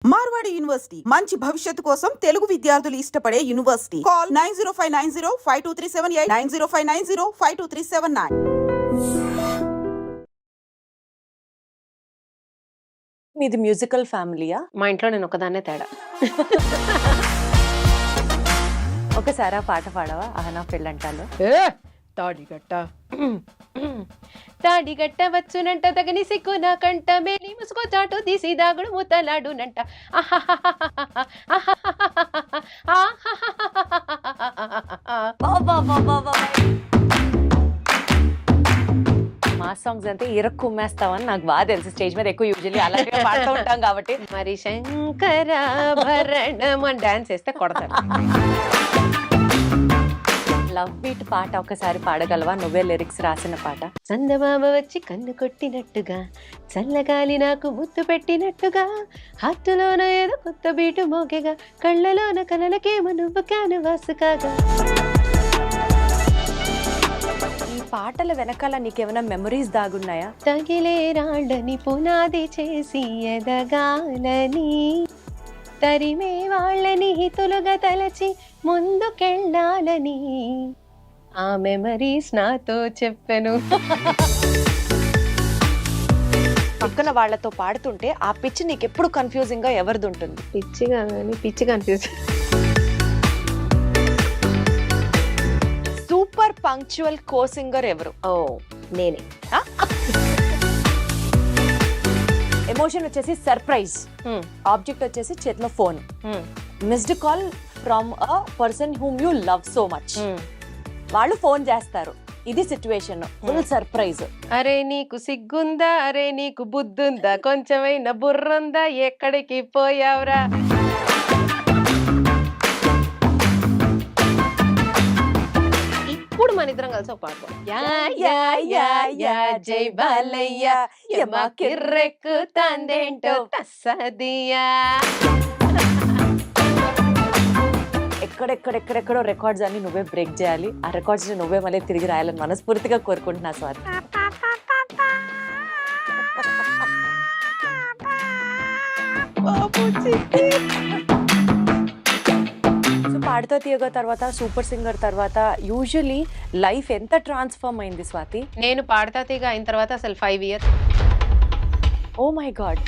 Marwadi university మంచి భవిష్యత్తు కోసం తెలుగు విద్యార్థులు ఇష్టపడే యూనివర్సిటీ. కాల్ 9059052378 9059052379. మీది మ్యూజికల్ ఫ్యామిలీయా? మా ఇంట్లో నేను ఒకదాన్నే తేడా. ఒకసారి ఆ పాట పాడవా? ఆహనా పెళ్ళంటాలో. తాడిగట్ట తాడిగట్ట వచ్చునంట తగని సిగ్గు నా కంట మేలి ముసుకో చాటు తీసి దాగుడు ముతలాడునంట. మా సాంగ్స్ అంటే ఇరక్కుమ్మేస్తావని నాకు బాగా తెలుసు. స్టేజ్ మీద ఎక్కువ యూజువల్లీ అలాగే పాడుతూ ఉంటాం కాబట్టి. మరి శంకరాభరణం అని డాన్స్ వేస్తే కొడతారు. లవ్ బీట్ పాట ఒకసారి పాడగలవా? నువ్వే లిరిక్స్ రాసిన పాట. చందమామ వచ్చి కన్ను కొట్టినట్టుగా, చల్లగాలి నాకు ముద్దు పెట్టినట్టుగా, హత్తులోన ఏదో కొత్త బీటు మోగేగా, కళ్ళలోన కలలకేమో నువ్వు కానవాసు కాగా. ఈ పాటల వెనకాల నీకేమైనా మెమరీస్ దాగున్నాయా? తగిలే రాళ్ళని పునాది చేసి ఎదగాలని, తరిమే వాళ్ళని హితులుగా తలచి ముందుకెళ్ళాలని, ఆ మెమరీస్ నాతో చెప్పెను. పక్కన వాళ్ళతో పాడుతుంటే ఆ పిచ్ నీకు ఎప్పుడు కన్ఫ్యూజింగ్ గా ఎవరిది ఉంటుంది? పిచ్చి కన్ఫ్యూజ్. సూపర్ పంక్చువల్ కో సింగర్ ఎవరు? ఓ నేనే. ఎమోషన్ వచ్చేసి సర్ప్రైజ్, ఆబ్జెక్ట్ వచ్చేసి చేతిలో phone, missed call from a person whom you love so much. వాళ్ళు ఫోన్ చేస్తారు, ఇది సిచ్యువేషన్, ఫుల్ సర్ప్రైజ్. అరే నీకు సిగ్గుందా, అరే నీకు బుద్ధుందా, కొంచెమైనా బుర్రుందా, ఎక్కడికి పోయావురా. ఇప్పుడు మన ఇద్దరం కలిసి ఒక పాట యా యా యా యా జై బాలయ్య యమా కిర్రెక్కు తందేంటో తస్సదియా. ఎక్కడెక్కడెక్కడెక్కడో రికార్డ్స్ అన్ని నువ్వే బ్రేక్ చేయాలి. ఆ రికార్డ్స్ ని నువ్వే మళ్ళీ తిరిగి రాయాలని మనస్ఫూర్తిగా కోరుకుంటున్నా స్వాతి. సో పాడుతా తీయగా తర్వాత సూపర్ సింగర్ తర్వాత యూజువల్లీ లైఫ్ ఎంత ట్రాన్స్ఫార్మ్ అయింది స్వాతి? నేను పాడతా తీగ అయిన తర్వాత అసలు 5 years. Oh my god.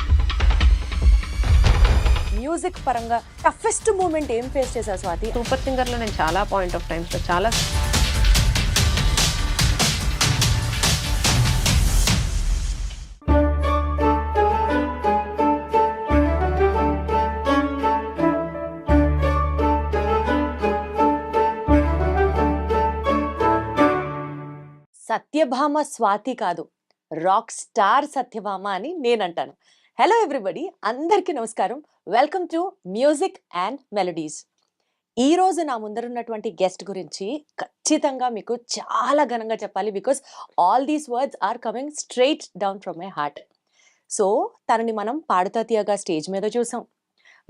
Music పరంగా టఫెస్ట్ మూమెంట్ ఏం ఫేస్ చేశావు స్వాతి? సూపర్ సింగర్ లో నేను చాలా పాయింట్ ఆఫ్ టైమ్స్ లో చాలా సత్యభామ స్వాతి కాదు, రాక్ స్టార్ సత్యభామ అని నేను అంటాను. హలో ఎవ్రీబడి, అందరికీ నమస్కారం. Welcome to music and melodies. ఈ రోజు నా ముందరున్నటువంటి గెస్ట్ గురించి ఖచ్చితంగా మీకు చాలా ఘనంగా చెప్పాలి, because all these words are coming straight down from my heart. So తనని మనం పాడుతా తీయగా స్టేజ్ మీద చూసాం,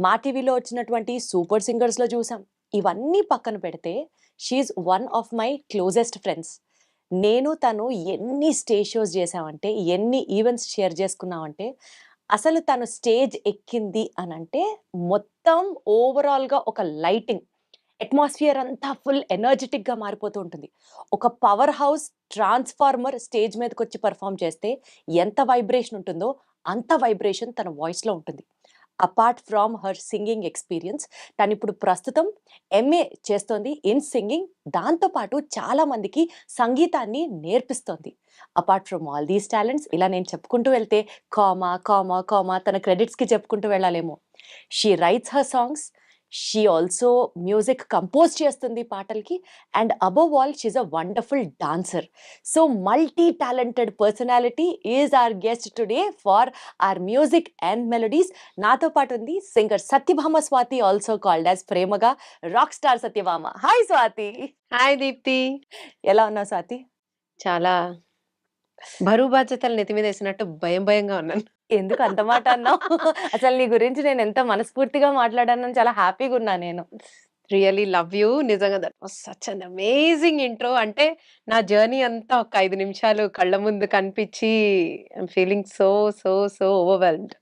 మా టీవీలో వచ్చినటువంటి సూపర్ సింగర్స్లో చూసాం. ఇవన్నీ పక్కన పెడితే she's one of my closest friends. నేను తను ఎన్ని స్టేజ్ షోస్ చేసామంటే, ఎన్ని ఈవెంట్స్ షేర్ చేసుకున్నామంటే, అసలు తను స్టేజ్ ఎక్కింది అని అంటే మొత్తం ఓవరాల్గా ఒక లైటింగ్ అట్మాస్ఫియర్ అంతా ఫుల్ ఎనర్జెటిక్గా మారిపోతూ ఉంటుంది. ఒక పవర్ హౌస్ ట్రాన్స్ఫార్మర్ స్టేజ్ మీదకి వచ్చి పర్ఫామ్ చేస్తే ఎంత వైబ్రేషన్ ఉంటుందో అంత వైబ్రేషన్ తన వాయిస్లో ఉంటుంది. Apart from her singing experience, తను ఇప్పుడు ప్రస్తుతం ఎంఏ చేస్తోంది ఇన్ సింగింగ్. దాంతోపాటు చాలా మందికి సంగీతాన్ని నేర్పిస్తోంది. Apart from all these talents, ఇలా నేను చెప్పుకుంటూ వెళ్తే కామా కామా కామా తన క్రెడిట్స్కి చెప్పుకుంటూ వెళ్ళాలేమో. She writes her songs, she also music compose చేస్తుంది పాటలకి, and above all she a wonderful dancer. So multi talented personality is our guest today for our music and melodies. నాతో పాటు ఉంది singer Satyabhama Swathi, also called as ప్రేమగా rock star Satyabhama. Hi Swathi. Hi Deepthi. ఎలా ఉన్నావు స్వాతి? చాలా బరువు బాధ్యతలు నెత్తి మీద వేసినట్టు భయంగా ఉన్నాను. ఎందుకు అంత మాట అన్నావు? అసలు నీ గురించి నేను ఎంత మనస్ఫూర్తిగా మాట్లాడానని చాలా హ్యాపీగా ఉన్నా నేను. Really love you. నిజంగా that was such an amazing intro. అంటే నా జర్నీ అంతా ఒక 5 నిమిషాలు కళ్ళ ముందు కనిపించి I'm feeling so so so overwhelmed.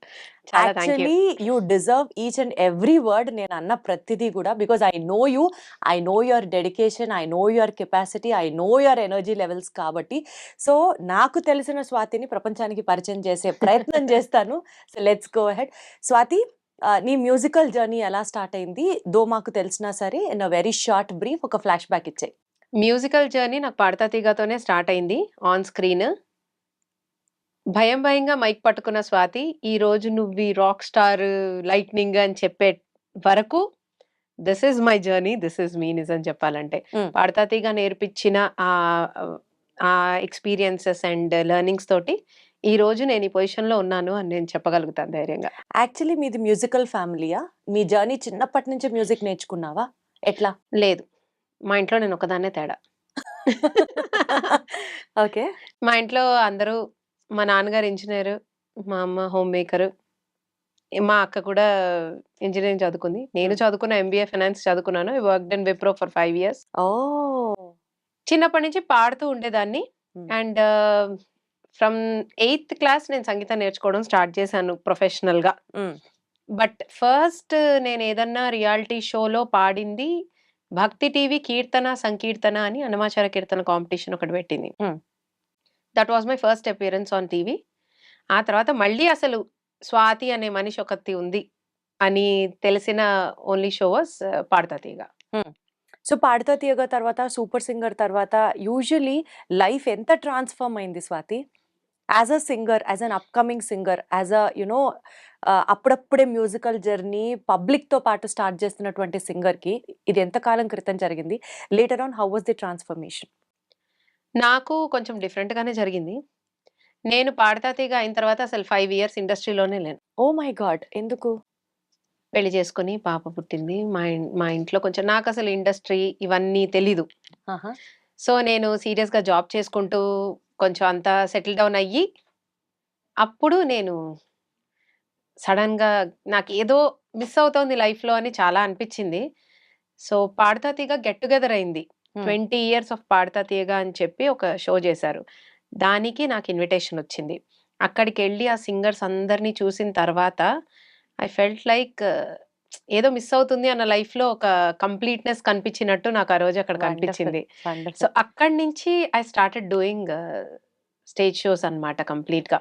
చాలా thank you. Actually you deserve each and every word నేను అన్న ప్రతిదీ కూడా, because I know you, I know your dedication, I know your capacity, I know your energy levels. కాబట్టి so నాకు తెలిసిన స్వాతిని ప్రపంచానికి పరిచయం చేసే ప్రయత్నం చేస్తాను. So let's go ahead. Swathi, నీ మ్యూజికల్ జర్నీ ఎలా స్టార్ట్ అయింది? దో మాకు తెలిసినా సరే in a very short brief ఒక ఫ్లాష్ బ్యాక్ ఇచ్చేయి. మ్యూజికల్ జర్నీ నాకు 'పాడతా తీగ'తోనే స్టార్ట్ అయింది ఆన్ స్క్రీన్. భయంగా మైక్ పట్టుకున్న స్వాతి ఈరోజు నువ్వు ఈ రాక్ స్టార్, లైట్నింగ్ అని చెప్పే వరకు this is my journey, this is me. నిజం చెప్పాలంటే పాడతా తీగ నేర్పించిన ఆ ఎక్స్పీరియన్సెస్ అండ్ లెర్నింగ్స్ తోటి ఈ రోజు నేను ఈ పొజిషన్ లో ఉన్నాను అని నేను చెప్పగలుగుతాను ధైర్యంగా. యాక్చువల్లీ మీది మ్యూజికల్ ఫ్యామిలీయా? మీ జర్నీ చిన్నప్పటి నుంచే మ్యూజిక్ నేర్చుకున్నావా? ఎట్లా? లేదు, మా ఇంట్లో నేను ఒకదాన్నే తేడా. ఓకే. మా ఇంట్లో అందరూ, మా నాన్నగారు ఇంజనీర్, మా అమ్మ హోమ్ మేకర్, మా అక్క కూడా ఇంజనీరింగ్ చదువుకుంది. నేను చదువుకున్న ఎంబీఏ ఫైనాన్స్ చదువుకున్నాను. I worked in Wipro for 5 years. ఓ చిన్నప్పటి నుంచి పాడుతూ ఉండేదాన్ని. అండ్ ఫ్రమ్ 8th క్లాస్ నేను సంగీతం నేర్చుకోవడం స్టార్ట్ చేశాను ప్రొఫెషనల్ గా. బట్ ఫస్ట్ నేను ఏదన్నా రియాలిటీ షోలో పాడింది భక్తి టీవీ కీర్తన సంకీర్తన అని అన్నమాచార కీర్తన కాంపిటీషన్ ఒకటి పెట్టింది. That was my first appearance on TV. ఆ తర్వాత మళ్ళీ అసలు స్వాతి అనే మనిషి ఒకటి ఉంది అని తెలిసిన ఓన్లీ షో వాస్ పాడతా తీగ. సో పాడతా తీయగా తర్వాత సూపర్ సింగర్ తర్వాత యూజువలీ లైఫ్ ఎంత ట్రాన్స్ఫార్మ్ అయింది Swathi? As a singer, as an upcoming singer, as a you know అప్పుడప్పుడే మ్యూజికల్ జర్నీ పబ్లిక్తో పాటు స్టార్ట్ చేస్తున్నటువంటి సింగర్కి ఇది ఎంత కాలం క్రితం జరిగింది? Later on how was the transformation? నాకు కొంచెం డిఫరెంట్ గానే జరిగింది. నేను పాడతా తీగ అయిన తర్వాత అసలు 5 years ఇండస్ట్రీలోనే లేను. ఓ మై గాడ్, ఎందుకు? పెళ్లి చేసుకుని పాప పుట్టింది. మా ఇంట్లో కొంచెం నాకు అసలు ఇండస్ట్రీ ఇవన్నీ తెలీదు. సో నేను సీరియస్ గా జాబ్ చేసుకుంటూ కొంచెం అంతా సెటిల్ డౌన్ అయ్యి అప్పుడు నేను సడన్ గా నాకు ఏదో మిస్ అవుతోంది లైఫ్ లో అని చాలా అనిపించింది. సో పాడతా తీగ గెట్ టుగెదర్ అయింది. 20 years ఆఫ్ పాడతా తీగ అని చెప్పి ఒక షో చేశారు. దానికి నాకు ఇన్విటేషన్ వచ్చింది. అక్కడికి వెళ్ళి ఆ సింగర్స్ అందరినీ చూసిన తర్వాత ఐ ఫెల్ట్ లైక్ ఏదో మిస్ అవుతుంది అన్న లైఫ్ లో ఒక కంప్లీట్నెస్ కనిపించినట్టు నాకు ఆ రోజు అక్కడ కనిపించింది. సో అక్కడి నుంచి I started doing stage shows అన్నమాట కంప్లీట్ గా.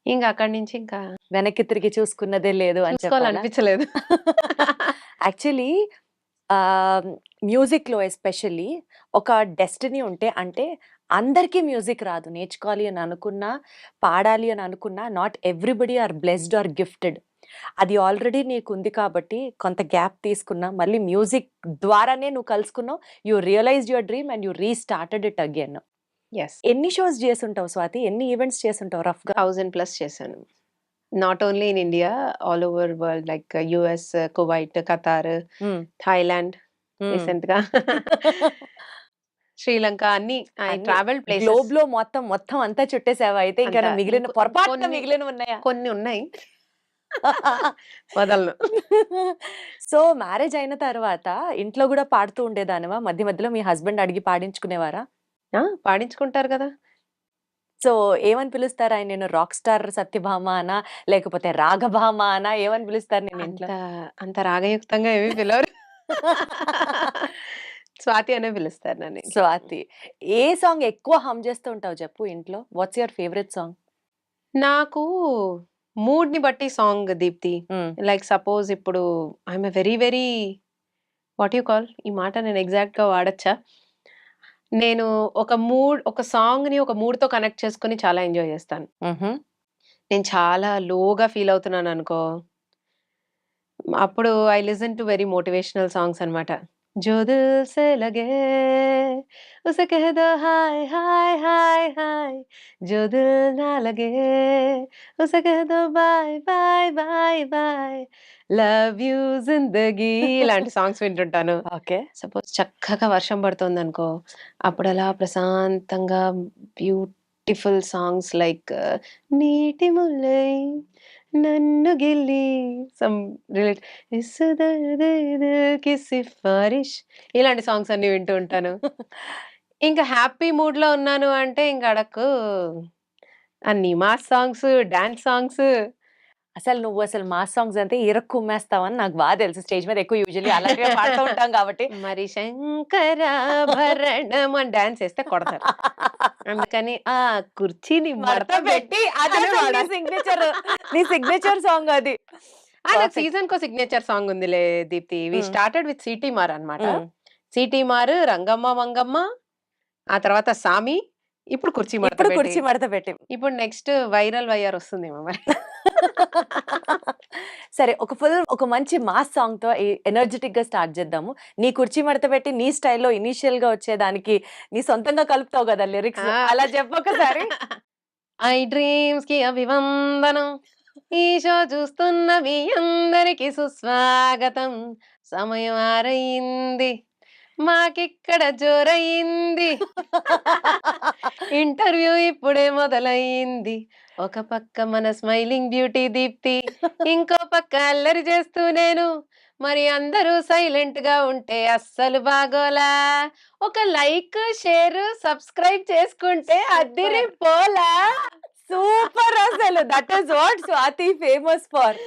ఇంకా అక్కడి నుంచి ఇంకా వెనక్కి తిరిగి చూసుకున్నదే లేదు అని చూసుకోవాలనిపించలేదు. యాక్చువల్లీ మ్యూజిక్లో ఎస్పెషల్లీ ఒక డెస్టినీ ఉంటే, అంటే అందరికీ మ్యూజిక్ రాదు. నేర్చుకోవాలి అని అనుకున్నా, పాడాలి అని అనుకున్నా, not everybody are blessed or gifted. అది ఆల్రెడీ నీకు ఉంది కాబట్టి కొంత గ్యాప్ తీసుకున్నా, మళ్ళీ మ్యూజిక్ ద్వారానే నువ్వు కలుసుకున్నావు. You realised your dream and you restarted it again. ఎన్ని షోస్ చేసుంటావు స్వాతి? ఎన్ని ఈవెంట్స్ చేసుంటావు రఫ్గా? 1000+ చేశాను. Not only in India, all over world, like US, Kuwait, Qatar, Thailand, recent గా శ్రీలంక, అన్ని ట్రావెల్ ప్లేసెస్. గ్లోబ్ లో మొత్తం అంతా చుట్టేసావా? అయితే ఇంకా మిగిలిన పొరపాటున మిగిలిన ఉన్నాయా? కొన్ని ఉన్నాయి, వదలను. సో మ్యారేజ్ అయిన తర్వాత ఇంట్లో కూడా పాడుతూ ఉండేదానివా? మధ్య మధ్యలో మీ హస్బెండ్ అడిగి పాడించుకునేవారా? పాడించుకుంటారు కదా. సో ఏమని పిలుస్తారు ఆయన? నేను రాక్ స్టార్ సత్యభామ అనా, లేకపోతే రాగభామ అనా, ఏమని పిలుస్తారు నేను ఇంట్లో? అంత రాగయుక్తంగా ఏమీ పిలవరు. స్వాతి అనే పిలుస్తారు నన్ను. స్వాతి. ఏ సాంగ్ ఎక్కువ హమ్ చేస్తూ ఉంటావు చెప్పు ఇంట్లో? What's your favourite song? నాకు మూడ్ ని బట్టి సాంగ్ దీప్తి. లైక్ సపోజ్ ఇప్పుడు I'm very very what you call, ఈ మాట నేను ఎగ్జాక్ట్ గా వాడచ్చా? నేను ఒక సాంగ్ ని ఒక మూడ్ తో కనెక్ట్ చేసుకుని చాలా ఎంజాయ్ చేస్తాను. నేను చాలా లోగా ఫీల్ అవుతున్నాను అనుకో, అప్పుడు I listen to very motivational songs అన్నమాట. जो दिल से लगे उसे कह दो हाय हाय हाय हाय, जो दिल ना लगे उसे कह दो bye bye bye bye, love you జిందగీ, ఇలాంటి సాంగ్స్ వింటుంటాను. ఓకే. సపోజ్ చక్కగా వర్షం పడుతుంది అనుకో, అప్పుడు అలా ప్రశాంతంగా బ్యూటిఫుల్ సాంగ్స్ లైక్ నీటి ముల్లై నన్ను గిల్లి సమ్ రిలేట్ కి సిఫారిష్ ఇలాంటి సాంగ్స్ అన్ని వింటూ ఉంటాను. ఇంకా హ్యాపీ మూడ్ లో ఉన్నాను అంటే ఇంక అడక్కు అన్ని మాస్ సాంగ్స్, డాన్స్ సాంగ్స్. అసలు నువ్వు అసలు మాస్ సాంగ్స్ అంటే ఇరక్కుమ్మేస్తావని నాకు బాగా తెలుసు. స్టేజ్ మీద ఎక్కువ యూజువల్లీ అలాంటివే పాడుతూ ఉంటాం కాబట్టి. మరి శంకరాభరణం అని డాన్స్ వేస్తే కొడతారు. అందుకని ఆ కుర్చీని మడత మడత పెట్టి అదే అని నీ వాడాలి. సిగ్నేచర్ సాంగ్ అది. నాకు Perfect. సీజన్ కో సిగ్నేచర్ సాంగ్ ఉందిలే Deepthi. We started with Seeti Maar అన్నమాట. మ్మ్. సిటీ మార్, రంగమ్మ మంగమ్మ, ఆ తర్వాత సామి, ఇప్పుడు కుర్చీ మడత ఇప్పుడు పెట్టి. కుర్చీ మడత పెట్టి. ఇప్పుడు నెక్స్ట్ వైరల్ వైఆర్ వస్తుందేమో మరి. సరే ఒక మంచి మాస్ సాంగ్ తో ఎనర్జెటిక్ గా స్టార్ట్ చేద్దాము. నీ కుర్చీ మడత పెట్టి నీ స్టైల్లో ఇనీషియల్ గా వచ్చేదానికి నీ సొంతంగా కలుపుతావు కదా లిరిక్స్, ఆ. అలా చెప్పొకసారి. ఐ డ్రీమ్స్ కి అభివందనం, ఈ షో చూస్తున్న మీ అందరికి సుస్వాగతం. సమయం ఆరయింది, మాకిక్కడ జోరయింది, ఇంటర్వ్యూ ఇప్పుడే మొదలయింది. ఒక పక్క మన స్మైలింగ్ బ్యూటీ దీప్తి, ఇంకో పక్క అల్లరి చేస్తూ నేను. మరి అందరూ సైలెంట్ గా ఉంటే అస్సలు బాగోలా. ఒక లైక్, షేర్, సబ్స్క్రైబ్ చేసుకుంటే అదిరిపోలా. సూపర్ అసలు. That is what Swathi famous for.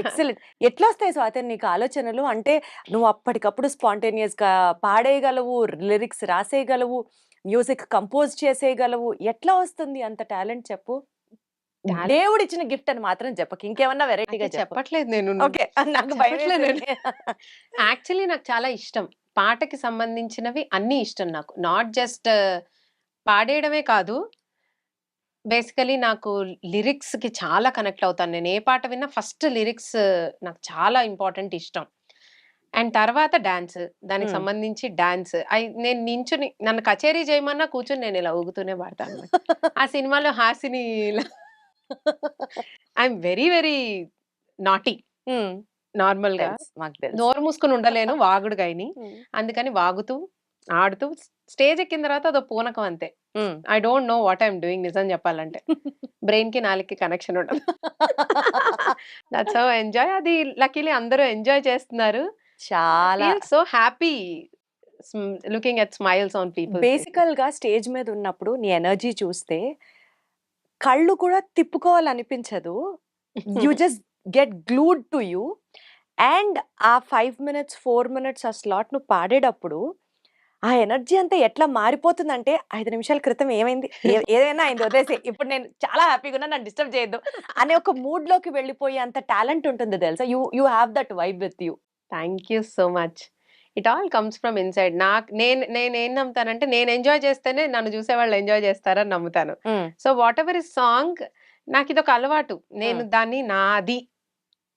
Excellent. ఎట్లా వస్తాయి స్వాతి నీకు ఆలోచనలు? అంటే నువ్వు అప్పటికప్పుడు స్పాంటేనియస్ గా పాడేయగలవు, లిరిక్స్ రాసేయగలవు, మ్యూజిక్ కంపోజ్ చేసేయగలవు. ఎట్లా వస్తుంది అంత టాలెంట్ చెప్పు? Talent- దేవుడిచ్చిన గిఫ్ట్ అని మాత్రం చెప్పకు, ఇంకేమన్నా వెరైటీగా చెప్పు. చెప్పట్లేదు నేను. ఓకే, నాకు భయం చెప్పట్లేదు. వేసింది. యాక్చువల్లీ నాకు చాలా ఇష్టం. పాటకి సంబంధించినవి అన్నీ ఇష్టం నాకు. నాట్ జస్ట్ పాడేయడమే కాదు. బేసికలీ నాకు లిరిక్స్ కి చాలా కనెక్ట్ అవుతాను. నేను ఏ పాట విన్నా ఫస్ట్ లిరిక్స్ నాకు చాలా ఇంపార్టెంట్, ఇష్టం. అండ్ తర్వాత డాన్స్, దానికి Hmm. సంబంధించి డాన్స్. నేను నించుని నన్ను కచేరీ చేయమన్నా కూర్చొని నేను ఇలా ఊగుతూనే పాడతాను. ఆ సినిమాలో Hasini I'm very very naughty Hmm. Normal గా. తెలుసు, మాకు తెలుసు. నోరు మూసుకుని ఉండలేను వాగుడుగాయని. Hmm. అందుకని వాగుతూ ఆడుతూ స్టేజ్ ఎక్కిన తర్వాత అదో పూనకం అంతే. Hmm. I don't know what I'm doing, నిజం చెప్పాలంటే. బ్రెయిన్ కి నాలుగుకి కనెక్షన్ ఉండదు. That's how enjoy. అది లక్కీలీ అందరూ ఎంజాయ్ చేస్తున్నారు. చాలా so happy looking at smiles on people. బేసికల్ గా స్టేజ్ మీద ఉన్నప్పుడు నీ ఎనర్జీ చూస్తే కళ్ళు కూడా తిప్పుకోవాలనిపించదు. You just get glued to you. And ఆ 5 minutes 4 minutes ఆ స్లాట్ నువ్వు పాడేటప్పుడు ఆ ఎనర్జీ అంతా ఎట్లా మారిపోతుందంటే 5 నిమిషాల క్రితం ఏమైంది, ఏదైనా అయింది వదిలేసి, ఇప్పుడు నేను చాలా హ్యాపీగా ఉన్నా, నన్ను డిస్టర్బ్ చేయొద్దు అనే ఒక మూడ్ లోకి వెళ్ళిపోయే అంత టాలెంట్ ఉంటుంది తెలుసా. You have that vibe with you. Thank you so much. It all comes from inside. నేను ఏం నమ్ముతానంటే, నేను ఎంజాయ్ చేస్తేనే నన్ను చూసే వాళ్ళు ఎంజాయ్ చేస్తారని నమ్ముతాను. So what ever is song, నాకు ఇది ఒక అలవాటు. నేను దాన్ని నాది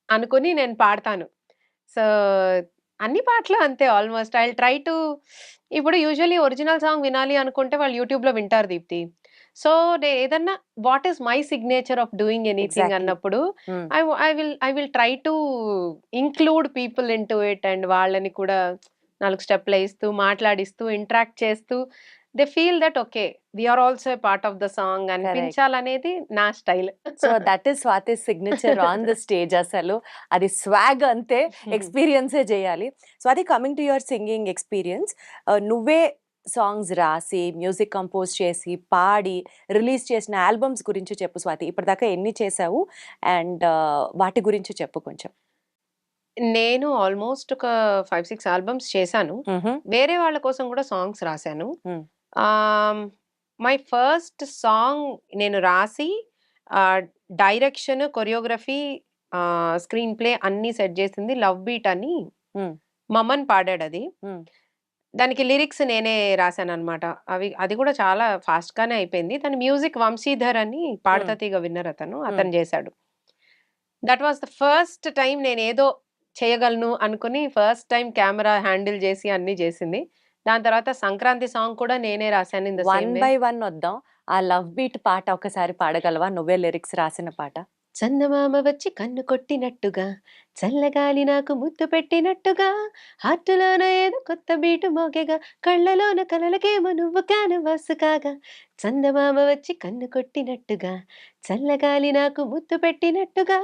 అనుకుని నేను పాడతాను. సో అన్ని పాటలు అంతే ఆల్మోస్ట్. I try to. ఇప్పుడు యూజువల్లీ ఒరిజినల్ సాంగ్ వినాలి అనుకుంటే వాళ్ళు యూట్యూబ్ లో వింటారు దీప్తి. సో ఏదన్నా what is my signature of doing anything Exactly. అన్నప్పుడు I will try to include people in to it. And వాళ్ళని కూడా 4 స్టెప్లు వేస్తూ, మాట్లాడిస్తూ, ఇంటరాక్ట్ చేస్తూ, they feel that okay we are also a part of the song అనిపించాలనేది నా style. So that is Swathi signature on the stage. అసలు అది స్వాగ్ అంతే, ఎక్స్పీరియన్సే చేయాలి. Swathi, coming to your singing experience, నువ్వే సాంగ్స్ రాసి, మ్యూజిక్ కంపోజ్ చేసి, పాడి, రిలీజ్ చేసిన ఆల్బమ్స్ గురించి చెప్పు స్వాతి. ఇప్పటిదాకా ఎన్ని చేసావు అండ్ వాటి గురించి చెప్పు కొంచెం. నేను ఆల్మోస్ట్ ఒక 5-6 ఆల్బమ్స్ చేశాను. వేరే వాళ్ళ కోసం కూడా సాంగ్స్ రాశాను. మై ఫస్ట్ సాంగ్ నేను రాసి డైరెక్షన్, కొరియోగ్రఫీ, స్క్రీన్ ప్లే అన్ని సెట్ చేసింది లవ్ బీట్ అని మమన్ పాడాడు. అది దానికి లిరిక్స్ నేనే రాశాను అనమాట. అది కూడా చాలా ఫాస్ట్ గానే అయిపోయింది. దాని మ్యూజిక్ వంశీధర్ అని పాడతా తీగ విన్నర్ అతను చేశాడు. That was the first time నేను ఏదో చేయగలను అనుకుని ఫస్ట్ టైం కెమెరా హ్యాండిల్ చేసి అన్ని చేసింది. దాని తర్వాత సంక్రాంతి సాంగ్ కూడా నేనే రాశాను. వన్ బై వన్ వద్దాం. ఆ లవ్ బీట్ పాట ఒకసారి పాడగలవా, నువ్వే లిరిక్స్ రాసిన పాట? చందమామ వచ్చి కన్ను కొట్టినట్టుగా, చల్లగాలి నాకు ముద్దు పెట్టినట్టుగా, హార్టులోన ఏదో కొత్త బీటు మోగెగా, కళ్ళలోన కలలకేమో నువ్వు క్యాన్వాస్ కాగా. చందమామ వచ్చి కన్ను కొట్టినట్టుగా, చల్లగాలి నాకు ముద్దు పెట్టినట్టుగా,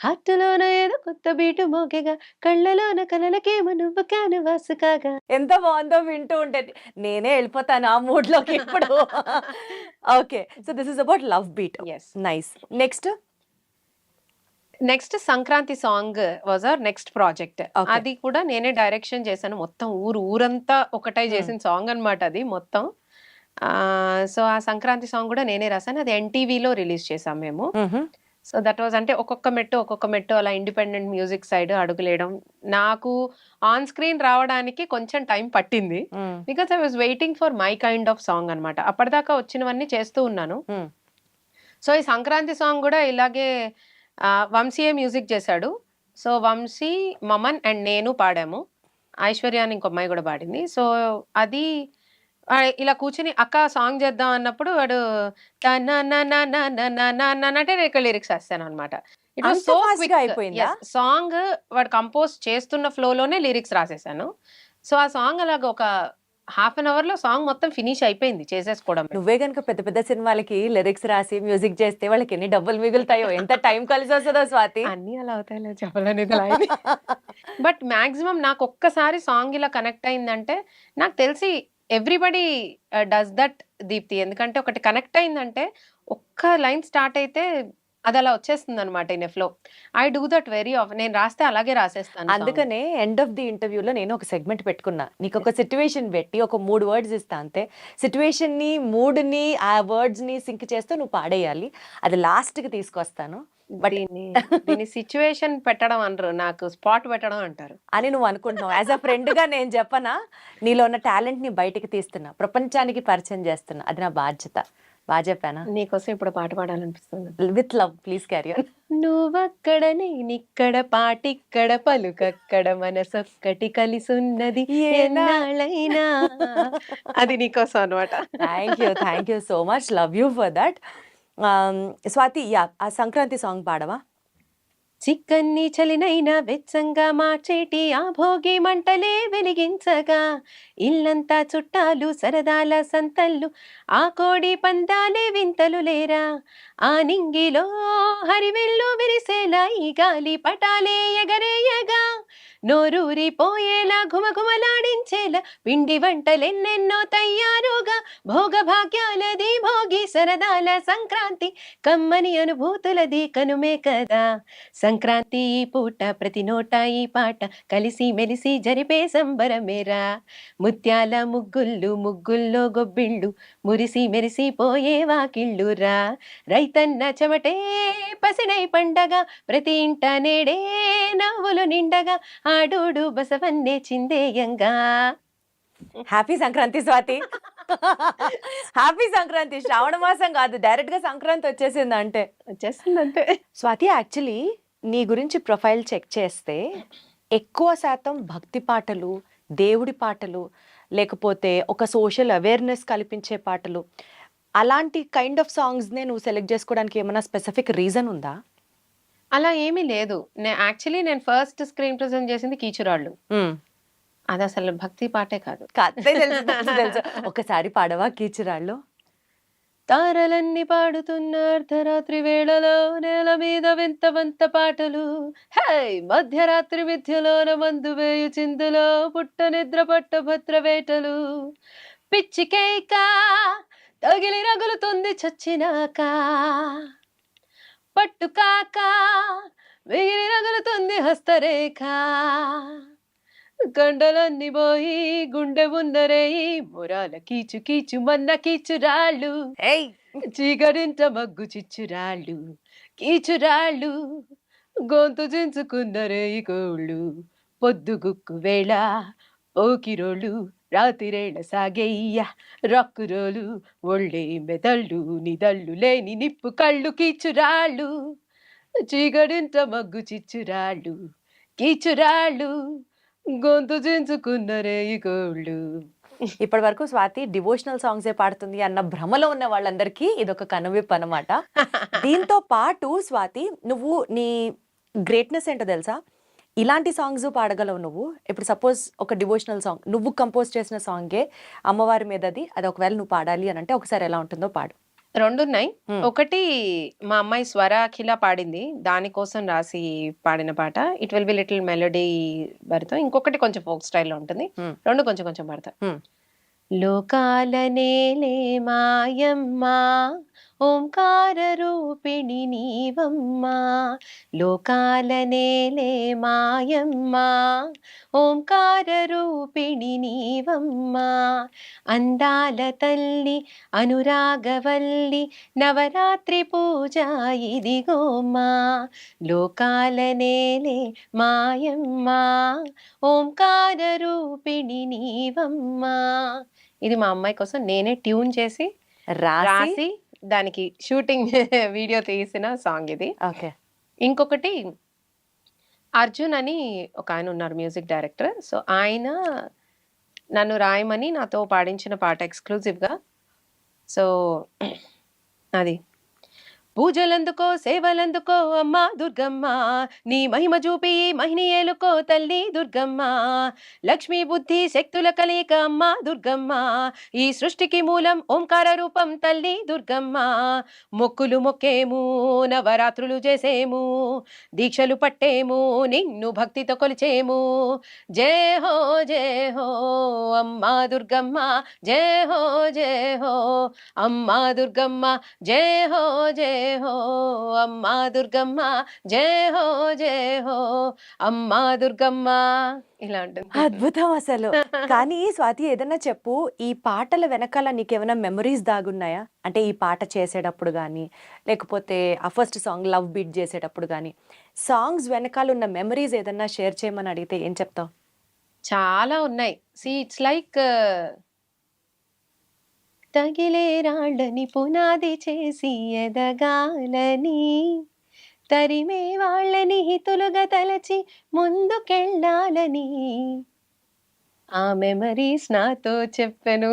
హార్టులోన ఏదో కొత్త బీటు మోగెగా, కళ్ళలోన కలలకేమో నువ్వు క్యాన్వాస్ కాగా. ఎంత బాగుందో వింటూ ఉంటే నేనే వెళ్ళిపోతాను ఆ మూడ్ లోకి ఇప్పుడు. Okay, so this is about love beat. Yes. Nice. Next next Sankranti song was our next project. Okay. అది కూడా నేనే డైరెక్షన్ చేశాను. మొత్తం ఊరంతా ఒకటై చేసిన సాంగ్ అన్నమాట అది మొత్తం. సో ఆ సంక్రాంతి సాంగ్ కూడా నేనే రాశాను. అది ఎన్టీవీలో రిలీజ్ చేసాం మేము. సో దట్ వాజ్ అంటే ఒక్కొక్క మెట్టు అలా ఇండిపెండెంట్ మ్యూజిక్ సైడ్ అడుగులేయడం. నాకు ఆన్ స్క్రీన్ రావడానికి కొంచెం టైం పట్టింది. Because I was waiting for my kind of song అన్నమాట. అప్పటిదాకా వచ్చినవన్నీ చేస్తూ ఉన్నాను. సో ఈ సంక్రాంతి సాంగ్ కూడా ఇలాగే వంశీయే మ్యూజిక్ చేశాడు. సో వంశీ, మమన్ అండ్ నేను పాడాము. ఐశ్వర్య అని ఇంకో అమ్మాయి కూడా పాడింది. సో అది ఇలా కూర్చుని అక్క సాంగ్ చేద్దాం అన్నప్పుడు వాడు అంటే నేను ఇక్కడ లిరిక్స్ వేస్తాను అనమాట. ఇట్ వాస్ అంత సో fast గా అయిపోయిందా? సాంగ్ వాడు కంపోజ్ చేస్తున్న ఫ్లోలోనే లిరిక్స్ రాసేసాను. సో ఆ సాంగ్ అలాగ ఒక హాఫ్ అన్ అవర్ లో సాంగ్ మొత్తం ఫినిష్ అయిపోయింది చేసేసుకోవడం. నువ్వే కనుక పెద్ద పెద్ద సినిమాలకి లిరిక్స్ రాసి మ్యూజిక్ చేస్తే వాళ్ళకి ఎన్ని డబ్బులు మిగులుతాయో, ఎంత టైం కలిసి వస్తుందో స్వాతి. అన్ని అలా అవుతాయిలే, చెప్పలేనిది బట్ మాక్సిమం నాకు ఒక్కసారి సాంగ్ ఇలా కనెక్ట్ అయిందంటే నాకు తెలిసి ఎవ్రీబడి డస్ దట్ దీప్తి. ఎందుకంటే ఒకటి కనెక్ట్ అయిందంటే ఒక్క లైన్ స్టార్ట్ అయితే అది అలా వచ్చేస్తుంది అనమాట in flow. I do that very of. నేను రాస్తే అలాగే రాసేస్తాను. అందుకనే ఎండ్ ఆఫ్ ది ఇంటర్వ్యూలో నేను ఒక సెగ్మెంట్ పెట్టుకున్నా. నీకు ఒక సిచ్యువేషన్ పెట్టి ఒక 3 వర్డ్స్ ఇస్తా అంతే. సిచ్యువేషన్ ని, మూడ్ ని, ఆ వర్డ్స్ ని సింక్ చేస్తూ నువ్వు పాడేయాలి. అది లాస్ట్ కి తీసుకొస్తాను బట్ దీన్ని సిచ్యువేషన్ పెట్టడం అనరు, నాకు స్పాట్ పెట్టడం అంటారు అని నువ్వు అనుకుంటున్నావు. యాజ్ అ ఫ్రెండ్ గా నేను చెప్పనా, నీలో ఉన్న టాలెంట్ ని బయటికి తీస్తున్నా, ప్రపంచానికి పరిచయం చేస్తున్నా. అది నా బాధ్యత. బాగా చెప్పానా? నీకోసం ఇప్పుడు పాట పాడాలనిపిస్తుంది. With love, please carry on. నువ్వక్కడ నేనిక్కడ పాటిక్కడ పలుకక్కడ మనసొక్కటి కలిసున్నది ఎన్నాళ్ళైనా. అది నీకోసం అనమాట. Thank you so much. Love you for that. Swathi, yeah, ఆ సంక్రాంతి సాంగ్ పాడవా? చిక్కన్ని చలినైనా వెచ్చంగా మార్చేటి ఆ భోగి మంటలే వెలిగించగా, ఇల్లంతా చుట్టాలు సరదాల సంతల్లు, ఆ కోడి పందాలే వింతలు లేరా, ఆ నింగిలో హరివెల్లు విరిసేలా ఈ గాలి పటాలే ఎగరేయగా, నోరూరి పోయేలా ఘుమఘుమలాడించేలా పిండి వంటలెన్నెన్నో తయారుగా, భోగ భాగ్యాలది భోగి సరదాల సంక్రాంతి, కమ్మని అనుభూతులది కనుమే కదా. సంక్రాంతి ఈ పూట ప్రతి నోట ఈ పాట, కలిసి మెలిసి జరిపే సంబరమేరా, ముత్యాల ముగ్గుళ్ళు ముగ్గుల్లో గొబ్బిళ్ళు, మురిసి మెరిసి పోయే వాకిళ్ళురా, రైతన్న చెమటే పసినై పండగ, ప్రతి ఇంట నేడే నవ్వులు నిండగా, ఆడోడు బసవన్నే చిందేయంగా. హ్యాపీ సంక్రాంతి స్వాతి. హ్యాపీ సంక్రాంతి. శ్రావణ మాసం కాదు, డైరెక్ట్ గా సంక్రాంతి వచ్చేసింది అంటే వచ్చేస్తుందంటే. స్వాతి, యాక్చువల్లీ నీ గురించి ప్రొఫైల్ చెక్ చేస్తే ఎక్కువ శాతం భక్తి పాటలు, దేవుడి పాటలు, లేకపోతే ఒక సోషల్ అవేర్నెస్ కల్పించే పాటలు, అలాంటి కైండ్ ఆఫ్ సాంగ్స్నే నువ్వు సెలెక్ట్ చేసుకోవడానికి ఏమైనా స్పెసిఫిక్ రీజన్ ఉందా? అలా ఏమీ లేదు. యాక్చువల్లీ నేను ఫస్ట్ స్క్రీన్ ప్రెజెంట్ చేసింది కీచురాళ్ళు. అది అసలు భక్తి పాటే కాదు. తెలుసు. ఒకసారి పాడవా కీచురాళ్ళు? తారలన్నీ పాడుతున్న అర్ధరాత్రి వేళలో నేల మీద వింత వంత పాటలు, హై మధ్యరాత్రి మిథ్యలోన మందు వేయు చిందులో పుట్ట నిద్ర పట్ట భద్ర వేటలు, పిచ్చి కేక తగిలి రగులుతుంది చచ్చినాక, పట్టు కాక మిగిలి రగులుతుంది హస్తరేఖ, గండలన్నీ పోయి గుండె ఉన్నరేయి మురాల కీచు కీచు మన్న కీచురాళ్ళు, చీకరింట మగ్గు చిచ్చురాళ్ళు, కీచురాళ్ళు గొంతు చించుకున్నరేయి కోళ్ళు, పొద్దుగుక్కు వేళ ఓకిరోళ్ళు, రాతిరేళ సాగేయ్య రక్కురోలు, ఒళ్ళే మెదళ్ళు నిదళ్ళు లేని నిప్పు కళ్ళు, కీచురాళ్ళు చీకరింట మగ్గు చిచ్చురాళ్ళు, కీచురాళ్ళు గొంతు చించుకున్నరే ఈ కోళ్ళు. ఇప్పటి వరకు స్వాతి డివోషనల్ సాంగ్సే పాడుతుంది అన్న భ్రమలో ఉన్న వాళ్ళందరికీ ఇదొక కనువిప్పు అనమాట. దీంతో పాటు స్వాతి నువ్వు నీ గ్రేట్నెస్ ఏంటో తెలుసా? ఇలాంటి సాంగ్స్ పాడగలవు నువ్వు. ఇప్పుడు సపోజ్ ఒక డివోషనల్ సాంగ్ నువ్వు కంపోజ్ చేసిన సాంగే అమ్మవారి మీదది, అది ఒకవేళ నువ్వు పాడాలి అని అంటే ఒకసారి ఎలా ఉంటుందో పాడు. 2 ఉన్నాయి. ఒకటి మా అమ్మాయి స్వర అఖిల పాడింది, దానికోసం రాసి పాడిన పాట. It will be little melody భరితం. ఇంకొకటి కొంచెం ఫోక్ స్టైల్లో ఉంటుంది. 2 కొంచెం కొంచెం పాడతా. లోకాల నేలే మాయమ్మా ఓంకార రూపిణి నీవమ్మా, లోకాల నేలే మాయమ్మా ఓంకార రూపిణి నీవమ్మా, అందాల తల్లి అనురాగవల్లి నవరాత్రి పూజ ఇదిగోమ్మా, లోకాల నేలే మాయమ్మా ఓంకార రూపిణి నీవమ్మా. ఇది మా అమ్మాయి కోసం నేనే ట్యూన్ చేసి రాసి దానికి షూటింగ్ వీడియో తీసిన సాంగ్ ఇది. ఓకే. ఇంకొకటి అర్జున్ అని ఒక ఆయన ఉన్నారు, మ్యూజిక్ డైరెక్టర్. సో ఆయన నన్ను రాయమని నాతో పాడించిన పాట ఎక్స్క్లూజివ్గా. సో అది పూజలందుకో సేవలందుకో అమ్మా దుర్గమ్మ, నీ మహిమ చూపి మహిని ఏలుకో తల్లి దుర్గమ్మ, లక్ష్మీ బుద్ధి శక్తుల కలయిక అమ్మా దుర్గమ్మ, ఈ సృష్టికి మూలం ఓంకార రూపం తల్లి దుర్గమ్మ, మొక్కులు మొక్కేము నవరాత్రులు చేసేము, దీక్షలు పట్టేము నిన్ను భక్తితో కొలిచేము, జయ హో అమ్మా దుర్గమ్మ, జయ హో అమ్మా దుర్గమ్మ, జయ హో అమ్మా దుర్గమ్మ, జయ హో అమ్మా దుర్గమ్మ. ఇలా ఉంటుంది. అద్భుతం అసలు. కానీ స్వాతి ఏదన్నా చెప్పు, ఈ పాటల వెనకాల నీకేమైనా మెమరీస్ దాగున్నాయా? అంటే ఈ పాట చేసేటప్పుడు కానీ, లేకపోతే ఆ ఫస్ట్ సాంగ్ లవ్ బీట్ చేసేటప్పుడు కానీ, సాంగ్స్ వెనకాల ఉన్న మెమరీస్ ఏదన్నా షేర్ చేయమని అడిగితే ఏం చెప్తావు? చాలా ఉన్నాయి. ఇట్స్ లైక్ తగిలే రాళ్ళని పునాది చేసి ఎదగాలని, తరిమే వాళ్ళని హితులుగా తలచి ముందుకెళ్ళాలని, ఆ మెమరీస్ నాతో చెప్పను,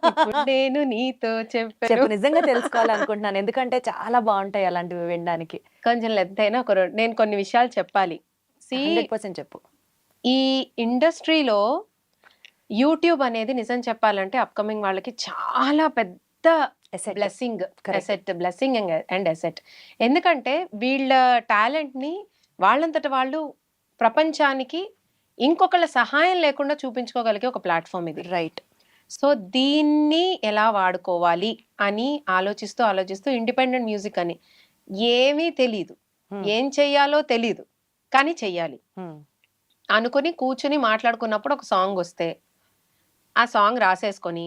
ఇప్పుడు నేను నీతో చెప్పను. చెప్పు, నిజంగా తెలుసుకోవాలనుకుంటున్నాను, ఎందుకంటే చాలా బాగుంటాయి అలాంటివి వినడానికి. కొంచెం లెంత్ అయినా నేను కొన్ని విషయాలు చెప్పాలి. 100% చెప్పు. ఈ ఇండస్ట్రీలో యూట్యూబ్ అనేది నిజం చెప్పాలంటే అప్కమింగ్ వాళ్ళకి చాలా పెద్ద బ్లెస్సింగ్, బ్లెస్సింగ్ అండ్ అసెట్. ఎందుకంటే వీళ్ళ టాలెంట్ని వాళ్ళంతట వాళ్ళు ప్రపంచానికి ఇంకొకళ్ళ సహాయం లేకుండా చూపించుకోగలిగే ఒక ప్లాట్ఫామ్ ఇది. రైట్. సో దీన్ని ఎలా వాడుకోవాలి అని ఆలోచిస్తూ ఇండిపెండెంట్ మ్యూజిక్ అని ఏమీ తెలీదు, ఏం చెయ్యాలో తెలీదు, కానీ చెయ్యాలి అనుకుని కూర్చుని మాట్లాడుకున్నప్పుడు ఒక సాంగ్ వస్తే ఆ సాంగ్ రాసేసుకొని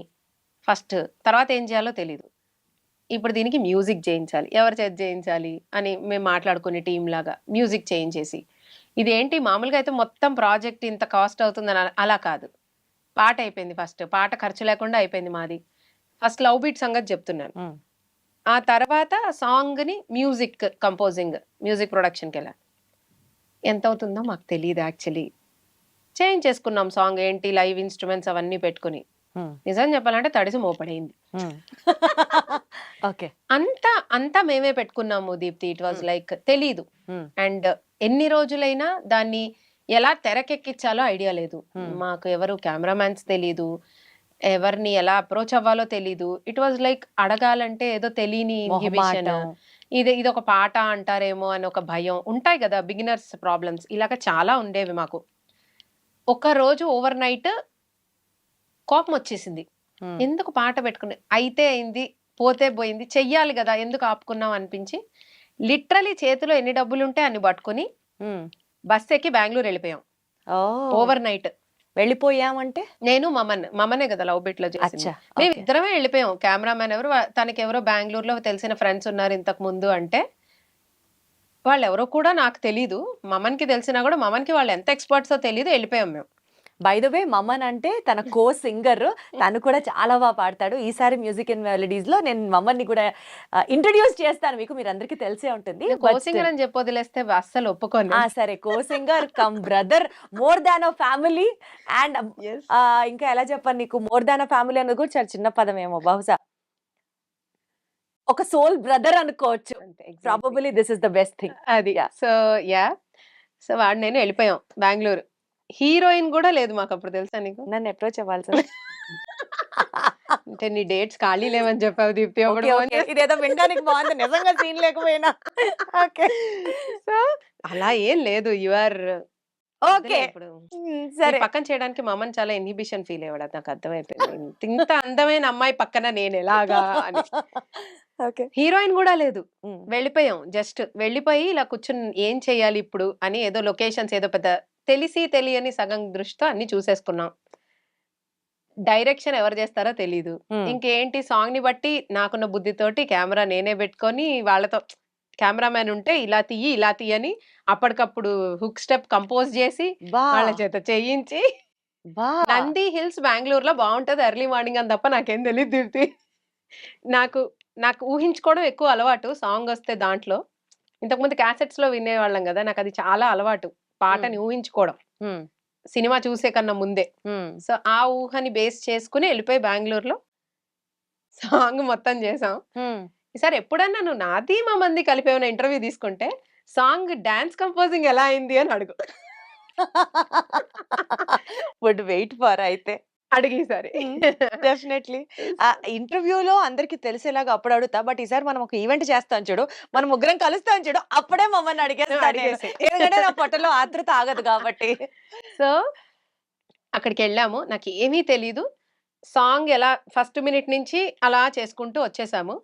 ఫస్ట్, తర్వాత ఏం చేయాలో తెలీదు. ఇప్పుడు దీనికి మ్యూజిక్ చేయించాలి, ఎవరి చేత చేయించాలి అని మేము మాట్లాడుకునే టీం లాగా మ్యూజిక్ చేయించేసి, ఇదేంటి మామూలుగా అయితే మొత్తం ప్రాజెక్ట్ ఇంత కాస్ట్ అవుతుందని అలా కాదు. పాట అయిపోయింది, ఫస్ట్ పాట ఖర్చు లేకుండా అయిపోయింది మాది. ఫస్ట్ లవ్ బీట్ సంగతి చెప్తున్నాను. ఆ తర్వాత సాంగ్ని మ్యూజిక్ కంపోజింగ్, మ్యూజిక్ ప్రొడక్షన్కి వెళ్ళాలి. ఎంత అవుతుందో మాకు తెలియదు యాక్చువల్లీ. చేంజ్ చేసుకున్నాం సాంగ్, ఏంటి లైవ్ ఇన్స్ట్రుమెంట్స్ అవన్నీ పెట్టుకుని. నిజం చెప్పాలంటే తడిసి మోపడైంది. ఓకే. అంతా మేమే పెట్టుకున్నాము దీప్తి. ఇట్ వాజ్ లైక్ తెలీదు. అండ్ ఎన్ని రోజులైనా దాన్ని ఎలా తెరకెక్కించాలో ఐడియా లేదు మాకు. ఎవరు కెమెరామ్యాన్స్ తెలీదు, ఎవరిని ఎలా అప్రోచ్ అవ్వాలో తెలీదు. ఇట్ వాజ్ లైక్ అడగాలంటే ఏదో తెలియని ఇన్హిబిషన్, ఇది ఒక పాట అంటారేమో అని ఒక భయం. ఉంటాయి కదా బిగినర్స్ ప్రాబ్లమ్స్, ఇలాగ చాలా ఉండేవి మాకు. ఒక రోజు ఓవర్ నైట్ కోపం వచ్చేసింది, ఎందుకు పాట పెట్టుకుని, అయితే అయింది పోతే పోయింది, చెయ్యాలి కదా ఎందుకు ఆపుకున్నాం అనిపించి లిటరలీ చేతిలో ఎన్ని డబ్బులు ఉంటే అన్ని పట్టుకుని బస్ ఎక్కి బెంగళూరు వెళ్ళిపోయాం ఓవర్ నైట్. వెళ్ళిపోయామంటే నేను మమనే కదా లవ్ బిట్ లో చేసి, మేము ఇద్దరమే వెళ్ళిపోయాం. కెమెరామెన్ ఎవరు, తనకి ఎవరో బెంగళూరులో తెలిసిన ఫ్రెండ్స్ ఉన్నారు ఇంతకు ముందు అంటే, వాళ్ళు ఎవరో కూడా నాకు తెలీదు. మమన్కి తెలిసినా కూడా మమన్కి వాళ్ళు ఎంత ఎక్స్పర్ట్సో తెలీదు. వెళ్ళిపోయాం మేము. బై ద వే మమన్ అంటే తన కో సింగర్, తను కూడా చాలా బాగా పాడతాడు. ఈసారి మ్యూజిక్ అండ్ మెలడీస్ లో నేను మమన్ ని కూడా ఇంట్రడ్యూస్ చేస్తాను మీకు, మీరు అందరికీ తెలిసే ఉంటుంది. కోసింగర్ అని చెప్పి వదిలేస్తే అస్సలు ఒప్పుకోను. సరే, co singer come brother, more than a family. And ఇంకా ఎలా చెప్పాను నీకు, మోర్ దాన్ అ ఫ్యామిలీ అన్నది కూడా చాలా చిన్న పదం ఏమో, బహుశా ఒక సోల్ బ్రదర్ అనుకోవచ్చు. Probably this is the best thing. అది సో సో వాడు నేను వెళ్ళిపోయాం బెంగళూరు. హీరోయిన్ కూడా లేదు మాకు అప్పుడు, తెలుసా నీకు? నన్ను అప్రోచ్ అవ్వాల్సింది. అంటే నీ డేట్స్ ఖాళీ లేవని చెప్పావు దీప్తి. ఇదేదో వినడానికి బాగుంది, నిజంగా సీన్ లేకపోయినా. ఓకే, సో అలా ఏం లేదు. యు ఆర్ ఓకే ఇప్పుడు సరే. పక్కన చేయడానికి మా అమ్మని చాలా ఇన్హిబిషన్ ఫీల్ అయ్యాడు. నాకు అర్థమైపోయింది, ఇంత అందమైన అమ్మాయి పక్కన నేను ఎలాగా అని. ఓకే, హీరోయిన్ కూడా లేదు. వెళ్ళిపోయాం, జస్ట్ వెళ్ళిపోయి ఇలా కూర్చుని ఏం చెయ్యాలి ఇప్పుడు అని ఏదో లొకేషన్స్ ఏదో పెద్ద తెలిసి తెలియని సగం దృష్టితో అన్ని చూసేసుకున్నాం. డైరెక్షన్ ఎవరు చేస్తారో తెలీదు. ఇంకేంటి, సాంగ్ ని బట్టి నాకున్న బుద్ధితోటి కెమెరా నేనే పెట్టుకొని వాళ్ళతో కెమెరామెన్ ఉంటే ఇలా తీయి ఇలా తీయని అప్పటికప్పుడు హుక్ స్టెప్ కంపోజ్ చేసి వాళ్ళ చేత చేయించి. నంది హిల్స్ బెంగళూరులో బాగుంటది ఎర్లీ మార్నింగ్ అని తప్ప నాకేం తెలియదు దీప్తి. నాకు నాకు ఊహించుకోవడం ఎక్కువ అలవాటు. సాంగ్ వస్తే దాంట్లో ఇంతకుముందు క్యాసెట్స్ లో వినేవాళ్ళం కదా, నాకు అది చాలా అలవాటు, పాటని ఊహించుకోవడం సినిమా చూసే కన్నా ముందే. సో ఆ ఊహని బేస్ చేసుకుని వెళ్ళిపోయి బెంగళూరులో సాంగ్ మొత్తం చేసాం. ఈసారి ఎప్పుడన్నా నువ్వు నాది మా మంది కలిపి ఏమైనా ఇంటర్వ్యూ తీసుకుంటే సాంగ్ డాన్స్ కంపోజింగ్ ఎలా అయింది అని అడుగు. వుడ్ వెయిట్ ఫర్ అయితే అడిగి ఈసారి డెఫినెట్లీ ఇంటర్వ్యూలో అందరికి తెలిసేలాగా అప్పుడు అడుగుతా. బట్ ఈసారి మనం ఒక ఈవెంట్ చేస్తాం చూడు, మనం ముగ్గురం కలుస్తాం చూడు, అప్పుడే మమ్మల్ని అడిగేస్తాను. ఎందుకంటే నా పొట్టలో ఆత్రత ఆగదు కాబట్టి. సో అక్కడికి వెళ్ళాము, నాకు ఏమీ తెలీదు. సాంగ్ ఎలా ఫస్ట్ మినిట్ నుంచి అలా చేసుకుంటూ వచ్చేసాము.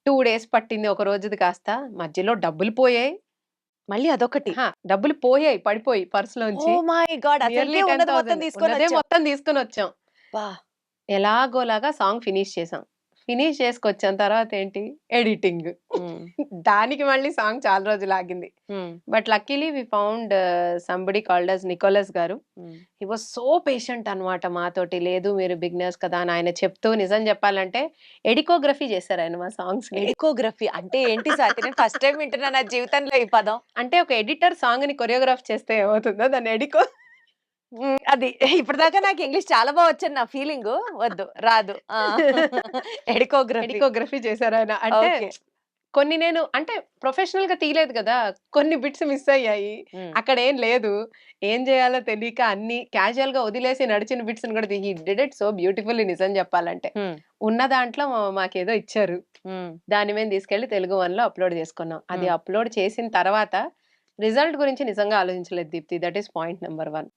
2 days పట్టింది ఒక రోజుది కాస్త. మధ్యలో డబ్బులు పోయాయి. మళ్ళీ అదొకటి, డబ్బులు పోయాయి పడిపోయి పర్సులోంచి. ఓ మై గాడ్, అసలు మొత్తం తీసుకొని వచ్చాం. ఎలాగోలాగా సాంగ్ ఫినిష్ చేసాం. ఫినిష్ చేసుకొచ్చాం. తర్వాత ఏంటి, ఎడిటింగ్. దానికి మళ్ళీ సాంగ్ చాలా రోజులు ఆగింది. But luckily we found somebody called as Nicholas గారు. హీ వాజ్ సో పేషెంట్ అన్నమాట మాతోటి. లేదు మీరు బిగినర్స్ కదా అని ఆయన చెప్తూ, నిజం చెప్పాలంటే ఎడికోగ్రఫీ చేశారు ఆయన మా సాంగ్స్. ఎడికోగ్రఫీ అంటే ఏంటి సార్? నేను ఫస్ట్ టైం వింటున్నా నా జీవితంలో ఈ పదం. అంటే ఒక ఎడిటర్ సాంగ్ ని కొరియోగ్రాఫ్ చేస్తే ఏమవుతుందో దాన్ని ఎడికో. అది ఇప్పటిదాకా నాకు ఇంగ్లీష్ చాలా బాగా వచ్చాను, నా ఫీలింగ్ వద్దు రాదు. ఎడికోగ్రఫీ చేశారు ఆయన. అంటే కొన్ని నేను అంటే ప్రొఫెషనల్ గా తీయలేదు కదా, కొన్ని బిట్స్ మిస్ అయ్యాయి. అక్కడ ఏం లేదు, ఏం చేయాలో తెలియక అన్ని క్యాజువల్ గా వదిలేసి నడిచిన బిట్స్ కూడా he did it so beautifully. నిజం చెప్పాలంటే ఉన్న దాంట్లో మాకేదో ఇచ్చారు, దాని మీద తీసుకెళ్లి తెలుగు వన్ లో అప్లోడ్ చేసుకున్నాం. అది అప్లోడ్ చేసిన తర్వాత రిజల్ట్ గురించి నిజంగా ఆలోచించలేదు Deepthi. That is point number 1.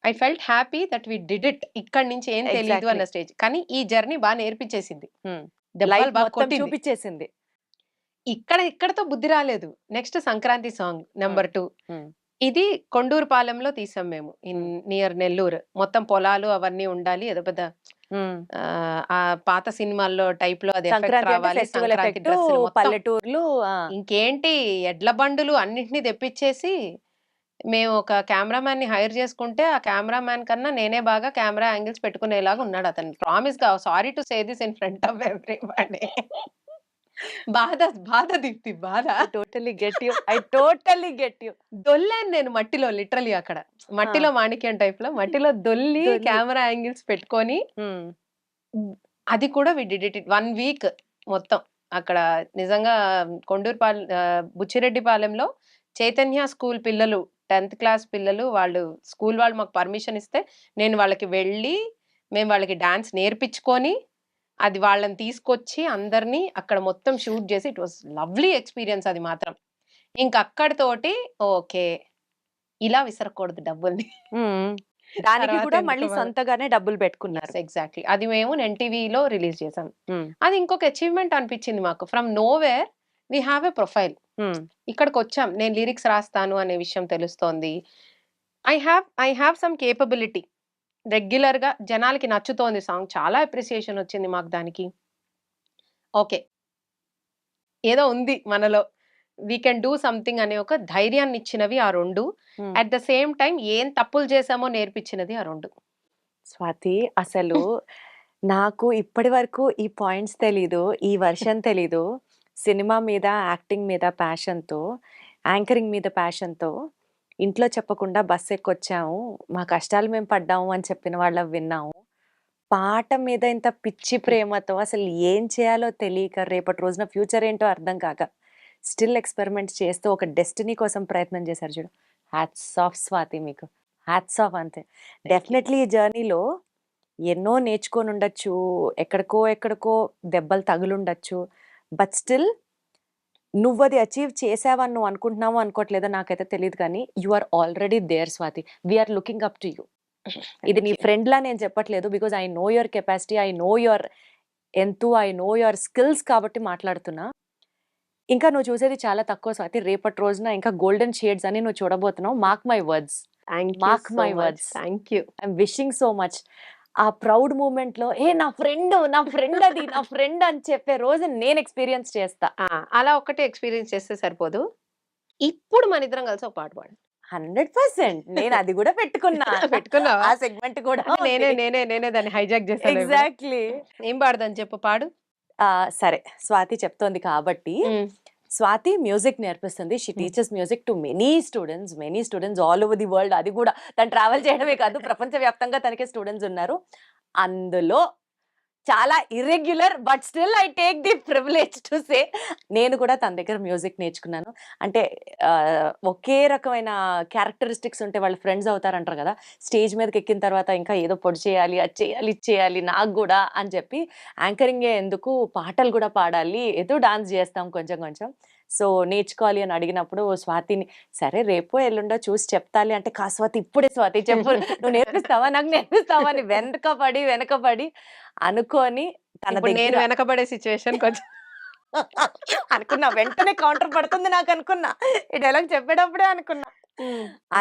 I felt happy that we did it. ఇక్కడ నుంచి ఏం తెలియదు అన్న స్టేజ్, కానీ ఈ జర్నీ బాగా నేర్పించేసింది, చూపించేసింది. ఇక్కడతో బుద్ధి రాలేదు. Next Sankranti song number 2. ఇది కొండూరుపాలెంలో తీసాం మేము, నియర్ నెల్లూరు. మొత్తం పొలాలు అవన్నీ ఉండాలి, ఏదో పెద్ద ఆ పాత సినిమాల్లో టైప్ లో అది రావాలి, సంక్రాంతి డ్రెస్సులు, పల్లెటూర్లు. ఇంకేంటి ఎడ్ల బండులు అన్నింటినీ తెప్పించేసి మేము ఒక కెమెరామ్యాన్ ని హైర్ చేసుకుంటే, ఆ కెమెరామ్యాన్ కన్నా నేనే బాగా కెమెరా యాంగిల్స్ పెట్టుకునేలాగా ఉన్నాడు అతను. ప్రామిస్ గా, sorry to say this in front of everybody. బాధ దీప్తి, బాధ. Totally get you. దొల్లాను నేను మట్టిలో, లిటరలీ అక్కడ మట్టిలో మాణిక్యం టైప్ లో మట్టిలో దొల్లి కెమెరా యాంగిల్స్ పెట్టుకొని, అది కూడా వి డిడ్ ఇట్ 1 week మొత్తం అక్కడ. నిజంగా బుచ్చిరెడ్డిపాలెంలో చైతన్య స్కూల్ పిల్లలు, 10th class పిల్లలు, వాళ్ళు స్కూల్ వాళ్ళు మాకు పర్మిషన్ ఇస్తే నేను వాళ్ళకి వెళ్ళి మేము వాళ్ళకి డాన్స్ నేర్పించుకొని అది వాళ్ళని తీసుకొచ్చి అందరినీ అక్కడ మొత్తం షూట్ చేసి, ఇట్ వాస్ లవ్లీ ఎక్స్పీరియన్స్ అది మాత్రం. ఇంకక్కడితోటి ఓకే, ఇలా విసరకూడదు డబ్బుల్ని. దానికి కూడా మళ్ళీ సొంతగానే డబ్బులు పెట్టుకున్నారు. ఎగ్జాక్ట్లీ. అది మేము ఎన్టీవీలో రిలీజ్ చేసాం. అది ఇంకొక అచీవ్మెంట్ అనిపించింది మాకు. From nowhere we have a profile. ఇక్కడికి వచ్చాం, నేను లిరిక్స్ రాస్తాను అనే విషయం తెలుస్తోంది. I have some capability. Regular గా జనాలకి నచ్చుతోంది సాంగ్, చాలా అప్రిసియేషన్ వచ్చింది మాకు దానికి. ఓకే, ఏదో ఉంది మనలో. వీ కెన్ డూ సంథింగ్ అనే ఒక ధైర్యాన్ని ఇచ్చినవి ఆ 2. అట్ ద సేమ్ టైం ఏం తప్పులు చేశామో నేర్పించినది ఆ 2. స్వాతి అసలు నాకు ఇప్పటి వరకు ఈ పాయింట్స్ తెలీదు, ఈ వర్షన్ తెలీదు. సినిమా మీద, యాక్టింగ్ మీద ప్యాషన్‌తో, యాంకరింగ్ మీద ప్యాషన్‌తో ఇంట్లో చెప్పకుండా బస్ ఎక్కొచ్చాము. మా కష్టాలు మేము పడ్డాము అని చెప్పిన వాళ్ళవి విన్నాము. పాట మీద ఇంత పిచ్చి ప్రేమతో అసలు ఏం చేయాలో తెలియక, రేపటి రోజున ఫ్యూచర్ ఏంటో అర్థం కాక స్టిల్ ఎక్స్‌పెరిమెంట్స్ చేస్తూ ఒక డెస్టినీ కోసం ప్రయత్నం చేశారు చూడు. హ్యాట్స్ ఆఫ్ స్వాతి మీకు. హ్యాట్స్ ఆఫ్ అంతే. డెఫినెట్‌లీ ఈ జర్నీలో ఎన్నో నేర్చుకొనుండొచ్చు. ఎక్కడికో దెబ్బలు తగులుండొచ్చు. బట్ స్టిల్ నువ్వది అచీవ్ చేశావని నువ్వు అనుకుంటున్నావో, అనుకోవట్లేదో నాకైతే తెలీదు కానీ you are already there Swathi. We are looking up to you. ఇది నీ ఫ్రెండ్‌లా నేను చెప్పట్లేదు. Because I know your capacity, I know your I know your skills కాబట్టి మాట్లాడుతున్నా. ఇంకా నువ్వు చూసేది చాలా తక్కువ స్వాతి. రేపటి రోజున ఇంకా గోల్డెన్ షేడ్స్ అని నువ్వు చూడబోతున్నావు. Mark my words. Mark my words. Thank you. I'm wishing so much. ఆ ప్రౌడ్ మూమెంట్‌లో నా ఫ్రెండ్ అది నా ఫ్రెండ్ అని చెప్పే రోజు నేను ఎక్స్‌పీరియన్స్ చేస్తా. అలా ఒక్కటే ఎక్స్‌పీరియన్స్ చేస్తే సరిపోదు. ఇప్పుడు మనిద్దరం కలిసి ఒక పాట పాడు. 100% నేను అది కూడా పెట్టుకున్నా. పెట్టుకున్నావా? ఆ సెగ్మెంట్ కూడా నేనే దాన్ని హైజాక్ చేశాను. ఎగ్జాక్ట్‌లీ. ఏం పాడదని చెప్పు, పాడు. సరే స్వాతి చెప్తోంది కాబట్టి స్వాతి మ్యూజిక్ నేర్పిస్తుంది. She teachers music to many students all over the world. అది కూడా తను ట్రావెల్ చేయడమే కాదు, ప్రపంచవ్యాప్తంగా తనకి స్టూడెంట్స్ ఉన్నారు. అందులో చాలా irregular but still I take the privilege to say నేను కూడా తన దగ్గర మ్యూజిక్ నేర్చుకున్నాను. అంటే ఒకే రకమైన క్యారెక్టరిస్టిక్స్ ఉంటే వాళ్ళు ఫ్రెండ్స్ అవుతారంటారు కదా. స్టేజ్ మీదకి ఎక్కిన తర్వాత ఇంకా ఏదో పొడి చేయాలి, అది చేయాలి, ఇది చేయాలి నాకు కూడా అని చెప్పి యాంకరింగే ఎందుకు, పాటలు కూడా పాడాలి, ఏదో డాన్స్ చేస్తాం కొంచెం. సో నేర్చుకోవాలి అని అడిగినప్పుడు స్వాతిని సరే రేపో ఎల్లుండో చూసి చెప్తాలి అంటే, కా స్వాతి ఇప్పుడే స్వాతి చెప్పు, నువ్వు నేర్పిస్తావా, నాకు నేర్పిస్తావా అని వెనకపడి అనుకొని తన ఇప్పుడు నేను దగ్గర వెనకబడే సిచ్యువేషన్ కొంచెం అనుకున్నా. వెంటనే కౌంటర్ పడుతుంది నాకు అనుకున్నా. ఈ డైలాగ్ చెప్పేటప్పుడే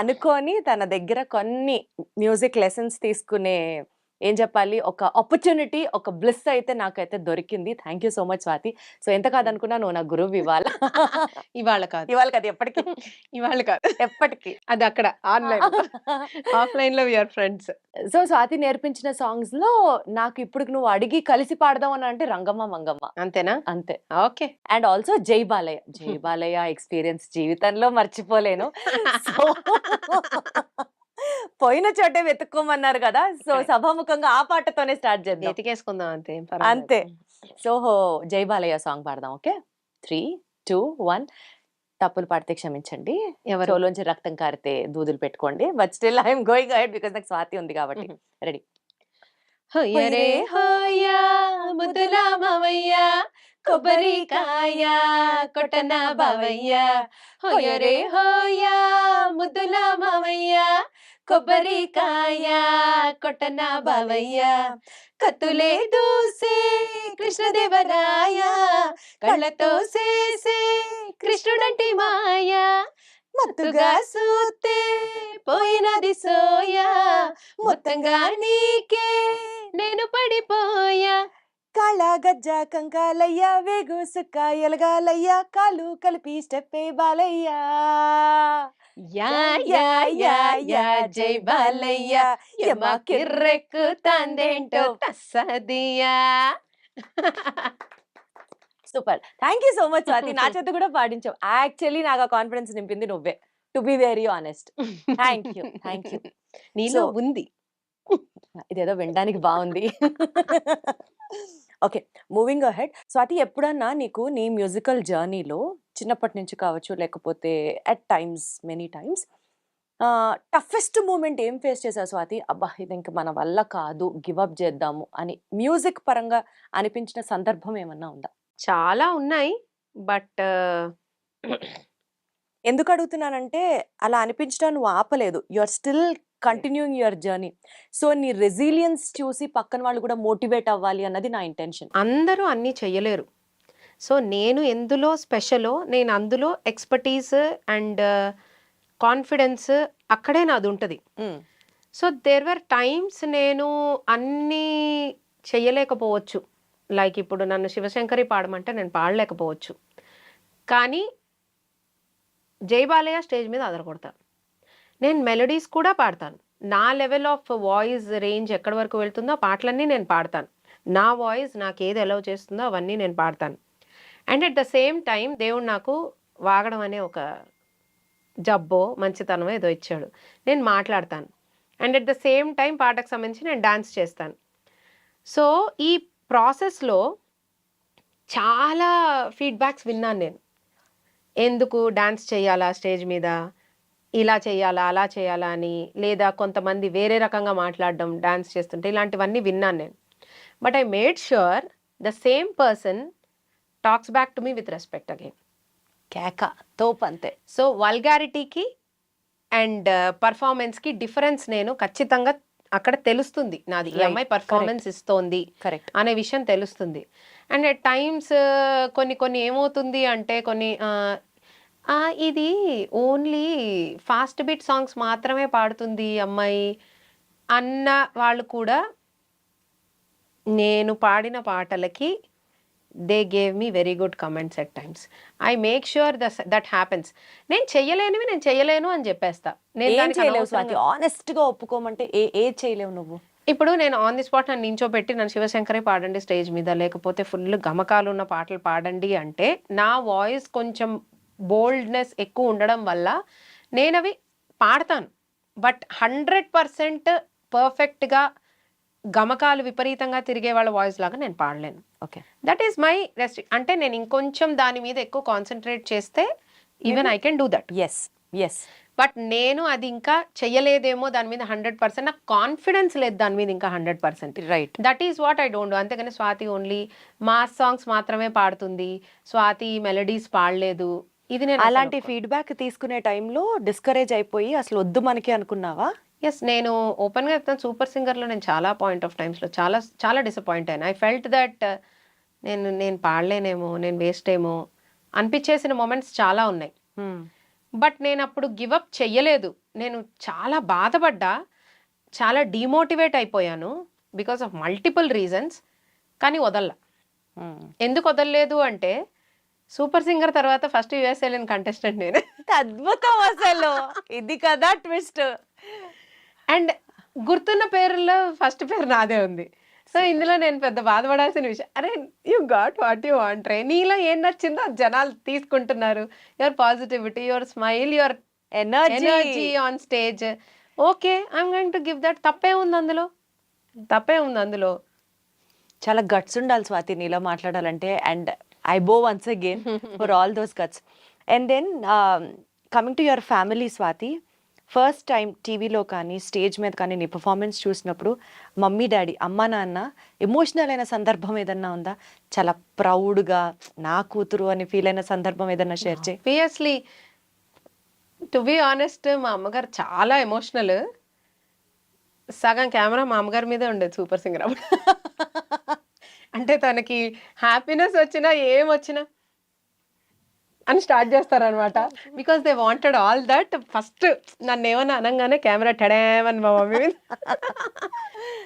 అనుకొని తన దగ్గర కొన్ని మ్యూజిక్ లెసన్స్ తీసుకునే ఏం చెప్పాలి, ఒక ఆపర్చునిటీ, ఒక బ్లిస్ అయితే నాకైతే దొరికింది. Thank you so much Swathi. So ఎంత కాదనుకున్నా నువ్వు నా గురువు ఇవాళ. ఇవాళ కాదు ఎప్పటికీ. ఇవాళ కాదు ఎప్పటికీ అది అక్కడ ఆన్లైన్, ఆఫ్లైన్ లో వీఆర్ ఫ్రెండ్స్. సో స్వాతి నేర్పించిన సాంగ్స్ లో నాకు ఇప్పుడు నువ్వు అడిగి కలిసి పాడదాం అని అంటే రంగమ్మ మంగమ్మ అంతేనా? అంతే. ఓకే. అండ్ ఆల్సో జై బాలయ్య ఎక్స్పీరియన్స్ జీవితంలో మర్చిపోలేను. సో పోయిన చోటే వెతుక్కోమన్నారు కదా, సో సభాముఖంగా ఆ పాటతోనే స్టార్ట్ చేద్దాం. ఎతికేసుకుందాం అంతే. అంతే. సో జై బాలయ్య సాంగ్ పాడదాం. ఓకే, 3, 2, 1. తప్పులు పాడితే క్షమించండి. ఎవరు? చెవులోంచి రక్తం కారితే దూదులు పెట్టుకోండి. But still I'm going ahead because నాకు స్వాతి ఉంది కాబట్టి. రెడీ. హొయ్యరే హోయ్యా ముద్దులా మావయ్య, కొబ్బరికాయ కొట్టన బావయ్య. హొయ్యరే హోయ్యా ముద్దులా మావయ్య, కొబ్బరికాయ కొట్టన బావయ్య. కత్తులే దూసే కృష్ణదేవరాయ, కళ్ళతో చేసే కృష్ణుడంటి మాయ. మత్తుగా సూతే పోయినది సోయా, మొత్తంగా నీకే నేను పడిపోయా. కాళ గజ్జ కంకాలయ్య, వేగు సుక్క ఎలగాలయ్య, కాలు కలిపి స్టెప్పే బాలయ్య. యా యా యా యా జై బాలయ్య, యమ కిర్రెక్కు తందేంటో తస్సదియా. Super. Thank you so much Swathi. నా చేత కూడా పాడించావు. యాక్చువల్లీ నాకు ఆ కాన్ఫిడెన్స్ నింపింది నువ్వే, to be very honest. Thank you. నీలో ఉంది. ఇదేదో వినడానికి బాగుంది. Okay, moving ahead. స్వాతి, ఎప్పుడన్నా నీకు నీ మ్యూజికల్ జర్నీలో చిన్నప్పటి నుంచి కావచ్చు, లేకపోతే at times, many times toughest moment ఏం ఫేస్ చేసావు స్వాతి? అబ్బా ఇది ఇంక మన వల్ల కాదు, గివ్ అప్ చేద్దాము అని మ్యూజిక్ పరంగా అనిపించిన సందర్భం ఏమన్నా ఉందా? చాలా ఉన్నాయి. బట్ ఎందుకు అడుగుతున్నానంటే అలా అనిపించడం నువ్వు ఆపలేదు. You are still continuing your journey. So నీ రెసిలియన్స్ చూసి పక్కన వాళ్ళు కూడా మోటివేట్ అవ్వాలి అన్నది నా ఇంటెన్షన్. అందరూ అన్నీ చెయ్యలేరు. సో నేను ఎందులో స్పెషలో, నేను అందులో ఎక్స్పర్టీస్ అండ్ కాన్ఫిడెన్స్ అక్కడే నాది ఉంటుంది. సో దేర్ వర్ టైమ్స్ నేను అన్నీ చెయ్యలేకపోవచ్చు. లైక్ ఇప్పుడు నన్ను శివశంకరి పాడమంటే నేను పాడలేకపోవచ్చు. కానీ జై బాలయ్య స్టేజ్ మీద అదరగొడతాను. నేను మెలోడీస్ కూడా పాడతాను. నా లెవెల్ ఆఫ్ వాయిస్ రేంజ్ ఎక్కడి వరకు వెళ్తుందో ఆ పాటలన్నీ నేను పాడతాను. నా వాయిస్ నాకు ఏది అలౌ చేస్తుందో అవన్నీ నేను పాడతాను. And at the same time దేవుడు నాకు వాగడం అనే ఒక జబ్బో మంచితనమో ఏదో ఇచ్చాడు. నేను మాట్లాడతాను. And at the same time పాటకు సంబంధించి నేను డాన్స్ చేస్తాను. సో ఈ ప్రాసెస్లో చాలా ఫీడ్బ్యాక్స్ విన్నాను నేను. ఎందుకు డాన్స్ చేయాలా స్టేజ్ మీద, ఇలా చేయాలా అలా చేయాలా అని, లేదా కొంతమంది వేరే రకంగా మాట్లాడడం డాన్స్ చేస్తుంటే, ఇలాంటివన్నీ విన్నాను నేను. But I made sure the same person talks back to me with respect again. కేక తోపు అంతే. సో వల్గారిటీకి అండ్ పర్ఫార్మెన్స్కి డిఫరెన్స్ నేను ఖచ్చితంగా అక్కడ తెలుస్తుంది. నాది ఈ Right. అమ్మాయి పర్ఫార్మెన్స్ ఇస్తోంది కరెక్ట్. అనే విషయం తెలుస్తుంది. అండ్ అట్ టైమ్స్ కొన్ని ఏమవుతుంది అంటే ఇది ఓన్లీ ఫాస్ట్ బీట్ సాంగ్స్ మాత్రమే పాడుతుంది ఈ అమ్మాయి అన్న వాళ్ళు కూడా నేను పాడిన పాటలకి they gave me very good comments at times. I make sure that happens. నేను చెయ్యలేనివి నేను చెయ్యలేను అని చెప్పేస్తా. నేను ఏం దానికి చేయలేవు స్వాతి, అనవసరంగా- ఆనెస్ట్ గా ఒప్పుకోమంటే ఏది చేయలేవు నువ్వు? ఇప్పుడు నేను ఆన్ ది స్పాట్ నన్ను నించోబెట్టి నన్ను శివశంకరే పాడండి స్టేజ్ మీద, లేకపోతే ఫుల్ గమకాలు ఉన్న పాటలు పాడండి అంటే నా వాయిస్ కొంచెం బోల్డ్నెస్ ఎక్కువ ఉండడం వల్ల నేను అవి పాడతాను. బట్ 100% పర్ఫెక్ట్గా గమకాలు విపరీతంగా తిరిగే వాళ్ళ వాయిస్ లాగా నేను పాడలేను. ఓకే. దట్ ఈస్ మై అంటే నేను ఇంకొంచెం దాని మీద ఎక్కువ కాన్సన్ట్రేట్ చేస్తే even I can do that. Yes yes. But నేను అది ఇంకా చెయ్యలేదేమో దాని మీద 100%, నాకు కాన్ఫిడెన్స్ లేదు దాని మీద ఇంకా 100%. Right. That is what I don't do. అంతేగాని స్వాతి ఓన్లీ మాస్ సాంగ్స్ మాత్రమే పాడుతుంది, స్వాతి మెలడీస్ పాడలేదు, ఇది నేను అలాంటి ఫీడ్బ్యాక్ తీసుకునే టైంలో డిస్కరేజ్ అయిపోయి అసలు వద్దు మనకి అనుకున్నావా? ఎస్, నేను ఓపెన్గా చెప్తాను, సూపర్ సింగర్లో నేను చాలా పాయింట్ ఆఫ్ టైమ్స్లో చాలా చాలా డిసప్పాయింట్ అయ్యాను. ఐ ఫెల్ట్ దట్ నేను పాడలేనేమో, నేను వేస్ట్ ఏమో అనిపించేసిన మూమెంట్స్ చాలా ఉన్నాయి. బట్ నేను అప్పుడు గివప్ చెయ్యలేదు. నేను చాలా బాధపడ్డా, చాలా డిమోటివేట్ అయిపోయాను బికాస్ ఆఫ్ మల్టిపుల్ రీజన్స్. కానీ వదల్లా. ఎందుకు వదలలేదు అంటే సూపర్ సింగర్ తర్వాత ఫస్ట్ యుఎస్ వెళ్ళిన కంటెస్టెంట్ నేను. అద్భుతం అసలు, ఇది కదా ట్విస్ట్. అండ్ గుర్తున్న పేరులో ఫస్ట్ పేరు నాదే ఉంది. సో ఇందులో నేను పెద్ద బాధపడాల్సిన విషయం, అరే you got what you want రే, నీలో ఏం నచ్చిందో అది జనాలు తీసుకుంటున్నారు. Your positivity, your smile, your energy on stage, okay I'm going to give that. తప్పే ఉంది అందులో. చాలా గట్స్ ఉండాలి స్వాతి నీలో మాట్లాడాలంటే. And I bow once again for all those guts. And then coming to your family Swathi, first time టీవీలో కానీ stage మీద కానీ నీ పర్ఫార్మెన్స్ చూసినప్పుడు మమ్మీ డాడీ అమ్మ నాన్న ఎమోషనల్ అయిన సందర్భం ఏదన్నా ఉందా? చాలా ప్రౌడ్గా నా కూతురు అని ఫీల్ అయిన సందర్భం ఏదన్నా షేర్ చేయి. ఆబ్వియస్లీ, టు బి ఆనెస్ట్, మా అమ్మగారు చాలా ఎమోషనల్. సగం కెమెరా మా అమ్మగారి మీదే ఉండేది సూపర్ సింగర్ అప్పుడు. అంటే తనకి హ్యాపీనెస్ వచ్చినా ఏం వచ్చినా అని స్టార్ట్ చేస్తారనమాట. Because they wanted all that. First నన్ను ఏమన్నా అనగానే కెమెరా టడేమని మా మమ్మీ మీద.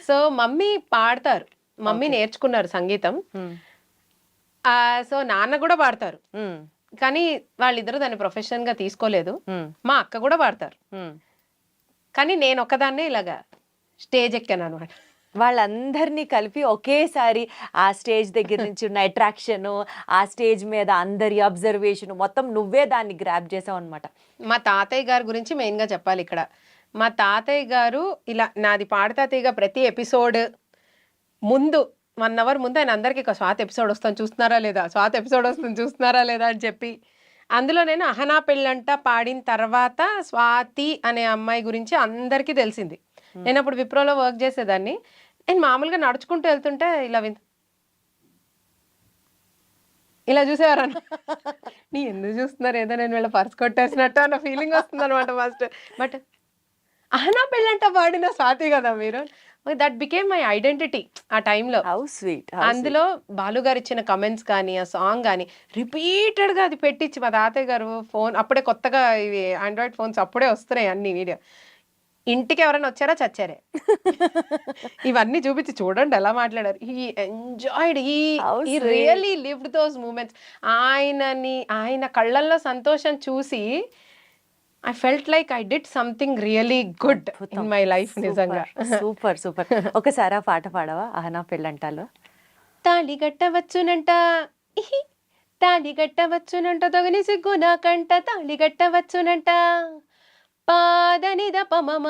సో మమ్మీ పాడతారు, మమ్మీ నేర్చుకున్నారు సంగీతం. సో నాన్న కూడా పాడతారు, కానీ వాళ్ళిద్దరూ దాన్ని ప్రొఫెషన్గా తీసుకోలేదు. మా అక్క కూడా పాడతారు, కానీ నేను ఒక్కదాన్నే ఇలాగా స్టేజ్ ఎక్కాను అనమాట. వాళ్ళందరినీ కలిపి ఒకేసారి ఆ స్టేజ్ దగ్గర నుంచి ఉన్న అట్రాక్షన్, ఆ స్టేజ్ మీద అందరి అబ్జర్వేషన్ మొత్తం నువ్వే దాన్ని గ్రాప్ చేసావు అనమాట. మా తాతయ్య గారి గురించి మెయిన్గా చెప్పాలి ఇక్కడ. మా తాతయ్య గారు ఇలా నాది పాడతా తీగ ప్రతి ఎపిసోడ్ ముందు 1 hour ముందు ఆయన అందరికీ స్వాతి ఎపిసోడ్ వస్తుంది చూస్తున్నారా లేదా, స్వాతి ఎపిసోడ్ వస్తుంది చూస్తున్నారా లేదా అని చెప్పి, అందులో నేను అహనా పెళ్ళంట పాడిన తర్వాత స్వాతి అనే అమ్మాయి గురించి అందరికీ తెలిసింది. నేను అప్పుడు విప్రోలో వర్క్ చేసేదాన్ని. నేను మామూలుగా నడుచుకుంటూ వెళ్తుంటే ఇలా చూసేవారన్న, నీ ఎందుకు చూస్తున్నారు, ఏదో నేను వీళ్ళ పర్స్ కొట్టేసినట్టు అన్న ఫీలింగ్ వస్తుంది అనమాట ఫస్ట్. బట్ అహనా పెళ్ళంట పాడిన స్వాతి కదా మీరు, దట్ బికేమ్ మై ఐడెంటిటీ ఆ టైంలో. How sweet. అందులో బాలుగారు ఇచ్చిన కమెంట్స్ కానీ ఆ సాంగ్ కానీ రిపీటెడ్గా అది పెట్టించి, మా తాతయ్య గారు ఫోన్ అప్పుడే కొత్తగా ఇవి ఆండ్రాయిడ్ ఫోన్స్ అప్పుడే వస్తున్నాయి అన్ని వీడియో, ఇంటికి ఎవరైనా వచ్చారా చచ్చారే. ఇవన్నీ చూపించి చూడండి ఎలా మాట్లాడారు. He enjoyed, How he sweet. Really lived those moments. ఆయన కళ్ళల్లో సంతోషం చూసి I felt like I did something really good in my life. నిజంగా సూపర్ సూపర్. ఒకసారి ఆ పాట పాడవా, ఆహనా పెళ్ళంటాలో? తాళి గట్టవచ్చునంట, ఇహి తాళి గట్టవచ్చునంట, తొగని సిగ్గు నాకంట, తాళి గట్టవచ్చునంట, పాదని దపమమ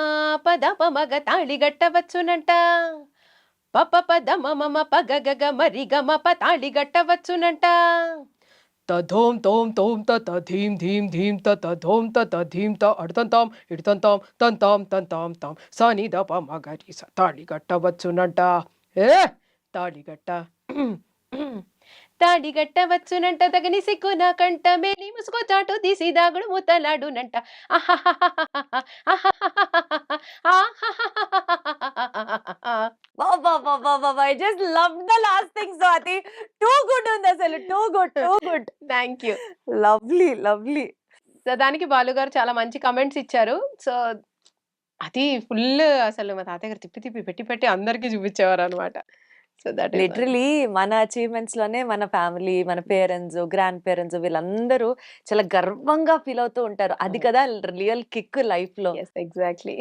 పద పమగ తాళి గట్టవచ్చునంట, పప పద మమ పగగగ మరి గమ ప తాళి గట్టవచ్చునంట, తధోం తోం తోం తత ధీం ధీం ధీం తత ధోం తత ధీం త అడతంతాం ఇడతంతాం తంతాం తంతాం తాం సాని దప మగరి స తాళి గట్టవచ్చునంట. ఏ తాళిగట్ట తాళిగట్టవచ్చునంట, తగని సిగ్గు నాకంట, మేలి ముసుగు చాటు తీసి దాగుడు ముతలాడునంట. I just love the last thing Swathi. Too good ఉంది అసలు, too good too good. Thank you. Lovely lovely. So దానికి బాలు గారు చాలా మంచి కమెంట్స్ ఇచ్చారు. సో అది ఫుల్ అసలు మా తాతయ్య గారు తిప్పి తిప్పి పెట్టి పెట్టి అందరికీ చూపించేవారు అనమాట. సో దట్ లిటరలీ మన అచీవ్మెంట్స్ లోనే మన ఫ్యామిలీ, మన పేరెంట్స్, గ్రాండ్ పేరెంట్స్ వీళ్ళందరూ చాలా గర్వంగా ఫీల్ అవుతూ ఉంటారు. అది కదా రియల్ కిక్ లైఫ్ లో. ఎగ్జాక్ట్లీ.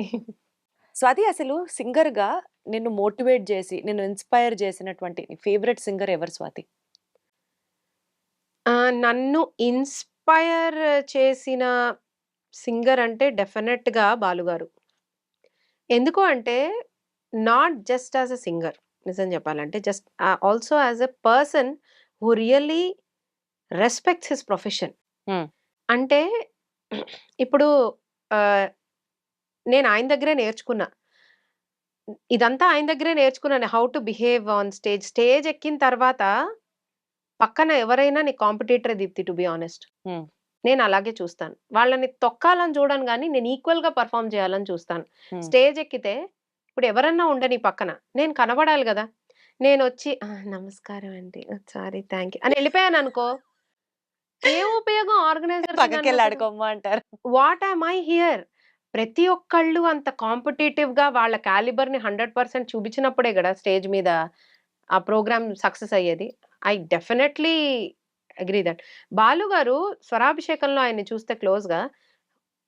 స్వాతి, అసలు సింగర్ గా నిన్ను మోటివేట్ చేసి నిన్ను ఇన్స్పైర్ చేసినటువంటి ఫేవరెట్ సింగర్ ఎవరు స్వాతి? నన్ను ఇన్స్పైర్ చేసిన సింగర్ అంటే డెఫినెట్ గా బాలు గారు. ఎందుకు అంటే not just as a singer, నిజం చెప్పాలంటే just also as a person who really respects his profession. Hmm. అంటే ఇప్పుడు నేను ఆయన దగ్గరే నేర్చుకున్నా, ఇదంతా ఆయన దగ్గరే నేర్చుకున్నాను. How to behave on stage. Stage ఎక్కిన తర్వాత పక్కన ఎవరైనా నీ competitor Deepthi, to be honest. Hmm. నేను అలాగే చూస్తాను. వాళ్ళని తొక్కాలని చూడను కానీ నేను ఈక్వల్ గా పర్ఫామ్ చేయాలని చూస్తాను. Hmm. స్టేజ్ ఎక్కితే ఇప్పుడు ఎవరన్నా ఉండని పక్కన, నేను కనబడాలి కదా. నేను వచ్చి నమస్కారం అండి, సారీ, థ్యాంక్ యూ అని వెళ్ళిపోయాను అనుకో, ఏ ఉపయోగం ఆర్గనైజర్? పక్కకెళ్ళి ఆడుకోమ్మా అంటారు. What am I here? ప్రతి ఒక్కళ్ళు అంత కాంపిటేటివ్ గా వాళ్ళ క్యాలిబర్ ని 100% చూపించినప్పుడే కదా స్టేజ్ మీద ఆ ప్రోగ్రామ్ సక్సెస్ అయ్యేది. I definitely agree that. Balu గారు స్వరాభిషేకంలో ఆయన్ని చూస్తే క్లోజ్ గా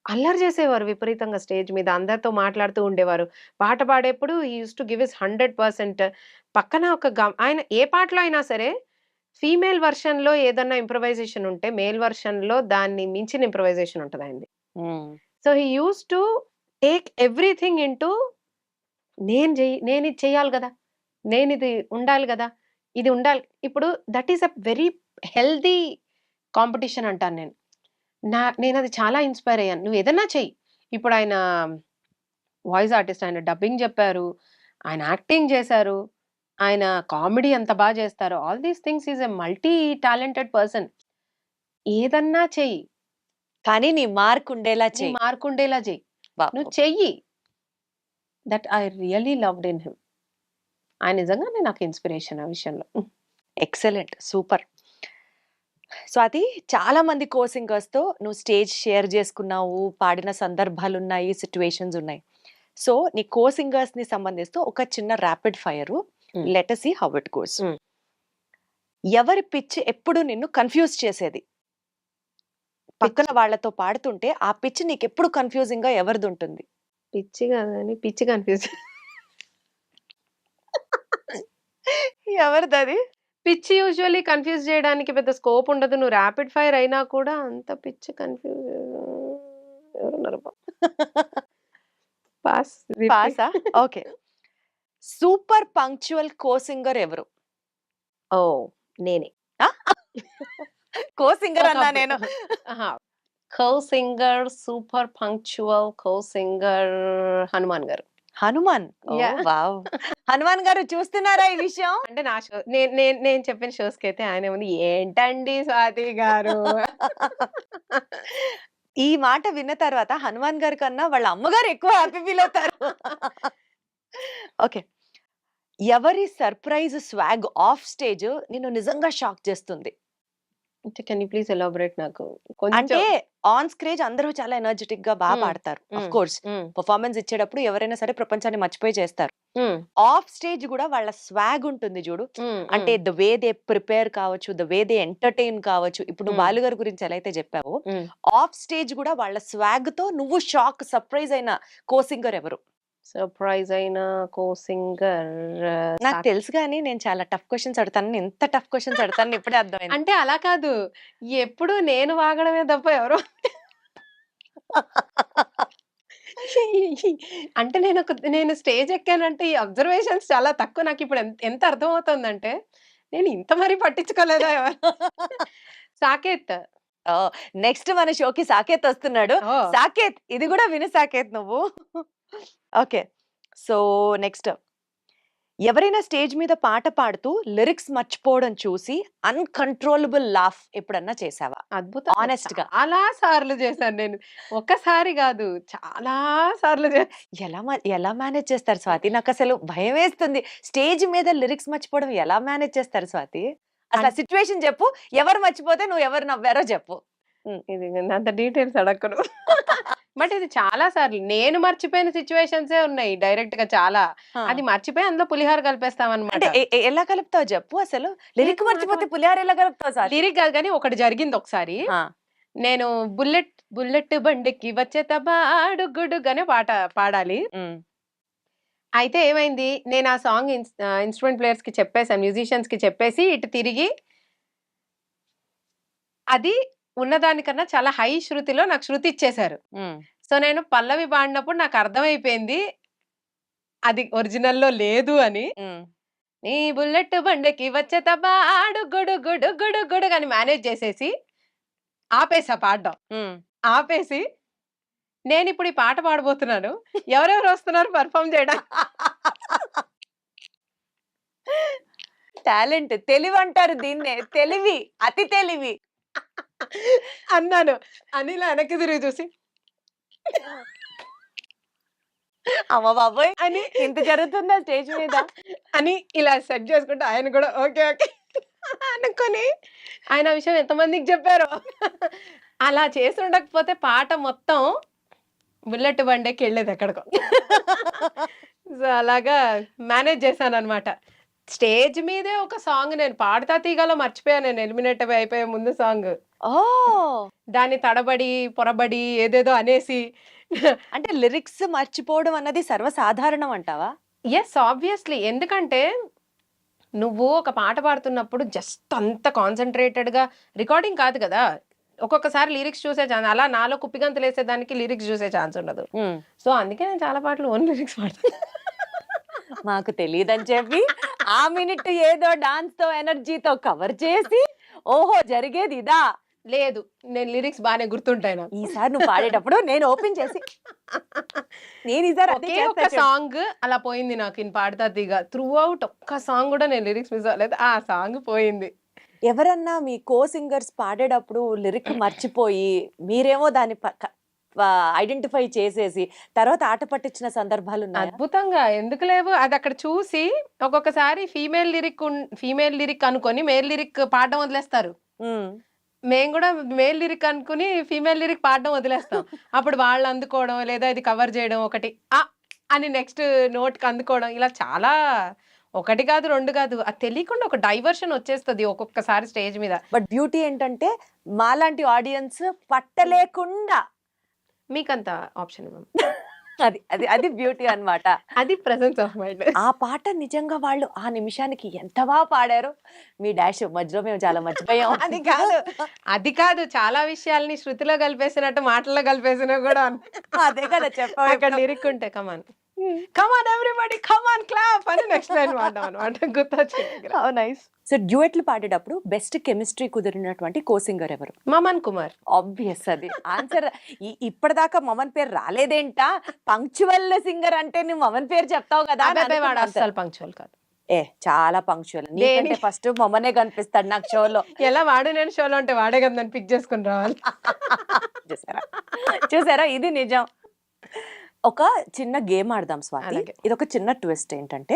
అల్లరి చేసేవారు విపరీతంగా స్టేజ్ మీద, అందరితో మాట్లాడుతూ ఉండేవారు. పాట పాడేప్పుడు he uses to give his 100%. పక్కన ఒక ఆయన ఏ పాటలో అయినా సరే ఫీమేల్ వర్షన్ లో ఏదన్నా ఇంప్రవైజేషన్ ఉంటే మేల్ వర్షన్ లో దాన్ని మించిన ఇంప్రవైజేషన్ ఉంటుంది ఆయనది. So he uses to take everything into నేను ఇది చెయ్యాలి కదా, నేను ఇది ఉండాలి కదా, ఇది ఉండాలి. ఇప్పుడు that is a very healthy competition అంటాను నేను. నేను అది చాలా ఇన్స్పైర్ అయ్యాను. నువ్వు ఏదన్నా చెయ్యి. ఇప్పుడు ఆయన వాయిస్ ఆర్టిస్ట్, ఆయన డబ్బింగ్ చెప్పారు, ఆయన యాక్టింగ్ చేశారు, ఆయన కామెడీ ఎంత బాగా చేస్తారు. All these things is a multi talented person. ఏదన్నా చెయ్యి, కానీ నీ మార్క్ ఉండేలా నీ చెయ్యి. మార్క్ ఉండేలా చెయ్యి, నువ్వు చెయ్యి. That I really loved in him. ఆయన నిజంగానే నాకు ఇన్స్పిరేషన్ ఆ విషయంలో. Excellent, super. స్వాతి, చాలా మంది కో సింగర్స్ తో నువ్వు స్టేజ్ షేర్ చేసుకున్నావు, పాడిన సందర్భాలు ఉన్నాయి, సిచ్యువేషన్స్ ఉన్నాయి. సో నీ కో సింగర్స్ ని సంబంధిస్తూ ఒక చిన్న rapid fire. Let us see how it goes. ఎవరి పిచ్ ఎప్పుడు నిన్ను కన్ఫ్యూజ్ చేసేది? పక్కన వాళ్ళతో పాడుతుంటే ఆ పిచ్ నీకు ఎప్పుడు కన్ఫ్యూజింగ్ గా ఎవరిది ఉంటుంది? పిచ్చి కాదని పిచ్చి కన్ఫ్యూజ్. ఎవరిది అది? పిచ్చి యూజువల్లీ కన్ఫ్యూజ్ చేయడానికి పెద్ద స్కోప్ ఉండదు. నువ్వు ర్యాపిడ్ ఫైర్ అయినా కూడా అంత పిచ్చి కన్ఫ్యూజ్ ఎవరున్నారు? పాస్. పాసా? ఓకే. సూపర్ పంక్చువల్ కో సింగర్ ఎవరు? ఓ నేనే. కో సింగర్ అన్నా నేను. కో సింగర్, సూపర్ పంక్చువల్ కో సింగర్ హనుమాన్ గారు. హనుమాన్? Yeah. వావ్. హనుమాన్ గారు చూస్తున్నారా ఈ విషయం? అంటే నా షో నేను చెప్పిన షోస్ కి అయితే ఆయన ఏముంది, ఏంటండి స్వాతి గారు. ఈ మాట విన్న తర్వాత హనుమాన్ గారి కన్నా వాళ్ళ అమ్మగారు ఎక్కువ హ్యాపీ ఫీల్ అవుతారు. ఓకే. ఎవరి సర్ప్రైజ్ స్వాగ్ ఆఫ్ స్టేజ్ నిన్ను నిజంగా షాక్ చేస్తుంది? కెన్ యూ ప్లీజ్ ఎలాబరేట్ నాకు అంటే కొంచెం. ఆన్ స్క్రేజ్ అందరూ చాలా ఎనర్జెటిక్ గా బాగా పాడతారు. ఆఫ్ కోర్స్ పర్ఫార్మెన్స్ ఇచ్చేటప్పుడు ఎవరైనా సరే ప్రపంచాన్ని మర్చిపోయి చేస్తారు. ఆఫ్ స్టేజ్ కూడా వాళ్ళ స్వాగ్ ఉంటుంది చూడు, అంటే ద వే దే ప్రిపేర్ కావచ్చు, ద వే దే ఎంటర్టైన్ కావచ్చు. ఇప్పుడు నువ్వు బాలుగారి గురించి ఎలా అయితే చెప్పావో, ఆఫ్ స్టేజ్ కూడా వాళ్ళ స్వాగ్ తో నువ్వు షాక్ సర్ప్రైజ్ అయిన కో సింగర్ ఎవరు? సర్ప్రైజ్ అయిన కో సింగర్ నాకు తెలుసు కానీ నేను చాలా టఫ్ క్వశ్చన్స్ అడుగుతాను. ఎంత టఫ్ క్వశ్చన్స్ అడుగుతాను ఇప్పుడే అర్థమైంది. అంటే అలా కాదు, ఎప్పుడు నేను వాగడమే తప్ప ఎవరో అంటే నేను స్టేజ్ ఎక్కానంటే ఈ అబ్జర్వేషన్స్ చాలా తక్కువ. నాకు ఇప్పుడు ఎంత అర్థమవుతుందంటే నేను ఇంత మరీ పట్టించుకోలేదా ఎవరు. సాకేత్. నెక్స్ట్ మన షోకి సాకేత్ వస్తున్నాడు. సాకేత్, ఇది కూడా విను సాకేత్ నువ్వు. ఓకే, సో నెక్స్ట్, ఎవరైనా స్టేజ్ మీద పాట పాడుతూ లిరిక్స్ మర్చిపోవడం చూసి అన్కంట్రోలబుల్ లాఫ్ ఎప్పుడన్నా చేసావా? అద్భుతం. ఆనెస్ట్ గా చాలా సార్లు చేశాను నేను, ఒక్కసారి కాదు చాలా సార్లు ఎలా మేనేజ్ చేస్తారు స్వాతి? నాకు అసలు భయం వేస్తుంది. స్టేజ్ మీద లిరిక్స్ మర్చిపోవడం ఎలా మేనేజ్ చేస్తారు స్వాతి? అసలు సిచ్యువేషన్ చెప్పు, ఎవరు మర్చిపోతే నువ్వు ఎవరు నవ్వారో చెప్పు. ఇది అంత డీటెయిల్స్ అడగను. బట్ ఇది చాలా సార్లు నేను మర్చిపోయిన సిచ్యువేషన్స్ ఉన్నాయి డైరెక్ట్ గా చాలా. అది మర్చిపోయి అందులో పులిహార కలిపేస్తాం అనమాట. ఎలా కలుపుతావు చెప్పు అసలు? లిరిక్ మర్చిపోతే పులిహార ఎలా కలుపుతావు? లిరిక్ కాదు కానీ ఒకటి జరిగింది ఒకసారి. నేను బుల్లెట్ బండికి వచ్చే తబాడు గుడుగానే పాట పాడాలి. అయితే ఏమైంది, నేను ఆ సాంగ్ ఇన్స్ట్రుమెంట్ ప్లేయర్స్ కి చెప్పేసాను, మ్యూజిషియన్స్ కి చెప్పేసి ఇటు తిరిగి అది ఉన్నదానికన్నా చాలా హై శృతిలో నాకు శృతి ఇచ్చేశారు. సో నేను పల్లవి పాడినప్పుడు నాకు అర్థమైపోయింది అది ఒరిజినల్లో లేదు అని. నీ బుల్లెట్ బండికి వచ్చే తబాడు గుడు గుడు గుడు గుడు అని మేనేజ్ చేసేసి ఆపేసా పాడడం. ఆపేసి నేను ఇప్పుడు ఈ పాట పాడబోతున్నాను, ఎవరెవరు వస్తున్నారు పర్ఫామ్ చేయడం. టాలెంట్, తెలివి అంటారు దీన్నే, తెలివి, అతి తెలివి అన్నాను అని ఇలా వెనక్కి తిరిగి చూసి అమ్మ బాబోయ్ అని ఇంత జరుగుతుందా స్టేజ్ మీద అని ఇలా సెట్ చేసుకుంటే ఆయన కూడా ఓకే ఓకే అనుకొని ఆయన విషయం ఎంతమందికి చెప్పారు. అలా చేసి ఉండకపోతే పాట మొత్తం బుల్లెట్ బండెకి వెళ్ళేది ఎక్కడికో. సో అలాగా మేనేజ్ చేశాను అనమాట. స్టేజ్ మీదే ఒక సాంగ్ నేను పాడుతా తీగలో మర్చిపోయాను, నేను ఎలిమినేట్ అయిపోయే ముందు సాంగ్. దాన్ని తడబడి పొరబడి ఏదేదో అనేసి. అంటే లిరిక్స్ మర్చిపోవడం అన్నది సర్వసాధారణం అంటావా? Yes, obviously. ఎందుకంటే నువ్వు ఒక పాట పాడుతున్నప్పుడు జస్ట్ అంత కాన్సన్ట్రేటెడ్ గా రికార్డింగ్ కాదు కదా, ఒక్కొక్కసారి లిరిక్స్ చూసే ఛాన్స్, అలా నాలో కుప్పిగంతులు వేసేదానికి లిరిక్స్ చూసే ఛాన్స్ ఉండదు. సో అందుకే నేను చాలా పాటలు ఓన్ లిరిక్స్ పాడతాను. మాకు తెలియదని చెప్పి ఆ మినిట్ ఏదో డాన్స్ తో ఎనర్జీతో కవర్ చేసి ఓహో జరిగేది ఇదా? లేదు, నేను లిరిక్స్ బాగానే గుర్తుంటాయి నాకు. ఈసారి నువ్వు పాడేటప్పుడు నేను ఓపెన్ చేసి నేను ఒకే ఒక సాంగ్ అలా పోయింది నాకు, ఇన్ పాడతా తీగ త్రూ అవుట్ ఒక్క సాంగ్ కూడా నేను లిరిక్స్ మిస్ అవ్వలేదు, ఆ సాంగ్ పోయింది. ఎవరన్నా మీ కో సింగర్స్ పాడేటప్పుడు లిరిక్ మర్చిపోయి మీరేమో దాన్ని ఐడెంటిఫై చేసేసి తర్వాత ఆట పట్టించిన సందర్భాలు ఉన్నాయి? అద్భుతంగా, ఎందుకు లేవు. అది అక్కడ చూసి ఒక్కొక్కసారి ఫీమేల్ లిరిక్ అనుకొని మేల్ లిరిక్ పాడడం వదిలేస్తారు. మేము కూడా మేల్ లిరిక్ అనుకుని ఫీమేల్ లిరిక్ పాడడం వదిలేస్తాం. అప్పుడు వాళ్ళు అందుకోవడం లేదా ఇది కవర్ చేయడం, ఒకటి అని నెక్స్ట్ నోట్కి అందుకోవడం, ఇలా చాలా, ఒకటి కాదు రెండు కాదు, అది తెలియకుండా ఒక డైవర్షన్ వచ్చేస్తుంది ఒక్కొక్కసారి స్టేజ్ మీద. బట్ బ్యూటీ ఏంటంటే మాలాంటి ఆడియన్స్ పట్టలేకుండా మీకంత ఆప్షన్ ఇవ్వం. అది అది అది బ్యూటీ అన్నమాట. అది ప్రెసెన్స్ ఆఫ్ మైండ్. ఆ పాట నిజంగా వాళ్ళు ఆ నిమిషానికి ఎంత బాగా పాడారు. మీ డాష్ మధ్యలో మేము చాలా మర్చిపోయాం. అది కాదు చాలా విషయాల్ని శృతిలో కలిపేసినట్టు మాటల్లో కలిపేసినా కూడా అదే కదా చెప్పాలి. అక్కడ లిరిక్ ఉంటే కమాన్ ఎవ్రీబడి కమాన్ క్లాప్ అని నెక్స్ట్ లైన్ పాడడం అన్నమాట, గుర్తొచ్చింది. నైస్. సో డ్యూయెట్లు పాడేటప్పుడు బెస్ట్ కెమిస్ట్రీ కుదిరినటువంటి కో సింగర్ ఎవరు? మమన్ కుమార్. ఆబ్వియస్, అది ఆన్సర్. ఇప్పటిదాకా మమన్ పేరు రాలేదేంటా? పంక్చువల్ సింగర్ అంటే నువ్వు మమన్ పేరు చెప్తావు కదా. అసలు పంక్చువల్ కాదు, చాలా పంక్చువల్. నీకంటే ఫస్ట్ మమ్మనే కనిపిస్తాడు నాకు షోలో. ఎలా వాడు నేను షోలో అంటే వాడే కదా నన్ను పిక్ చేసుకుని రావాలి. చూసారా, ఇది నిజం. ఒక చిన్న గేమ్ ఆడదాం స్వాతి. ఇది ఒక చిన్న ట్విస్ట్. ఏంటంటే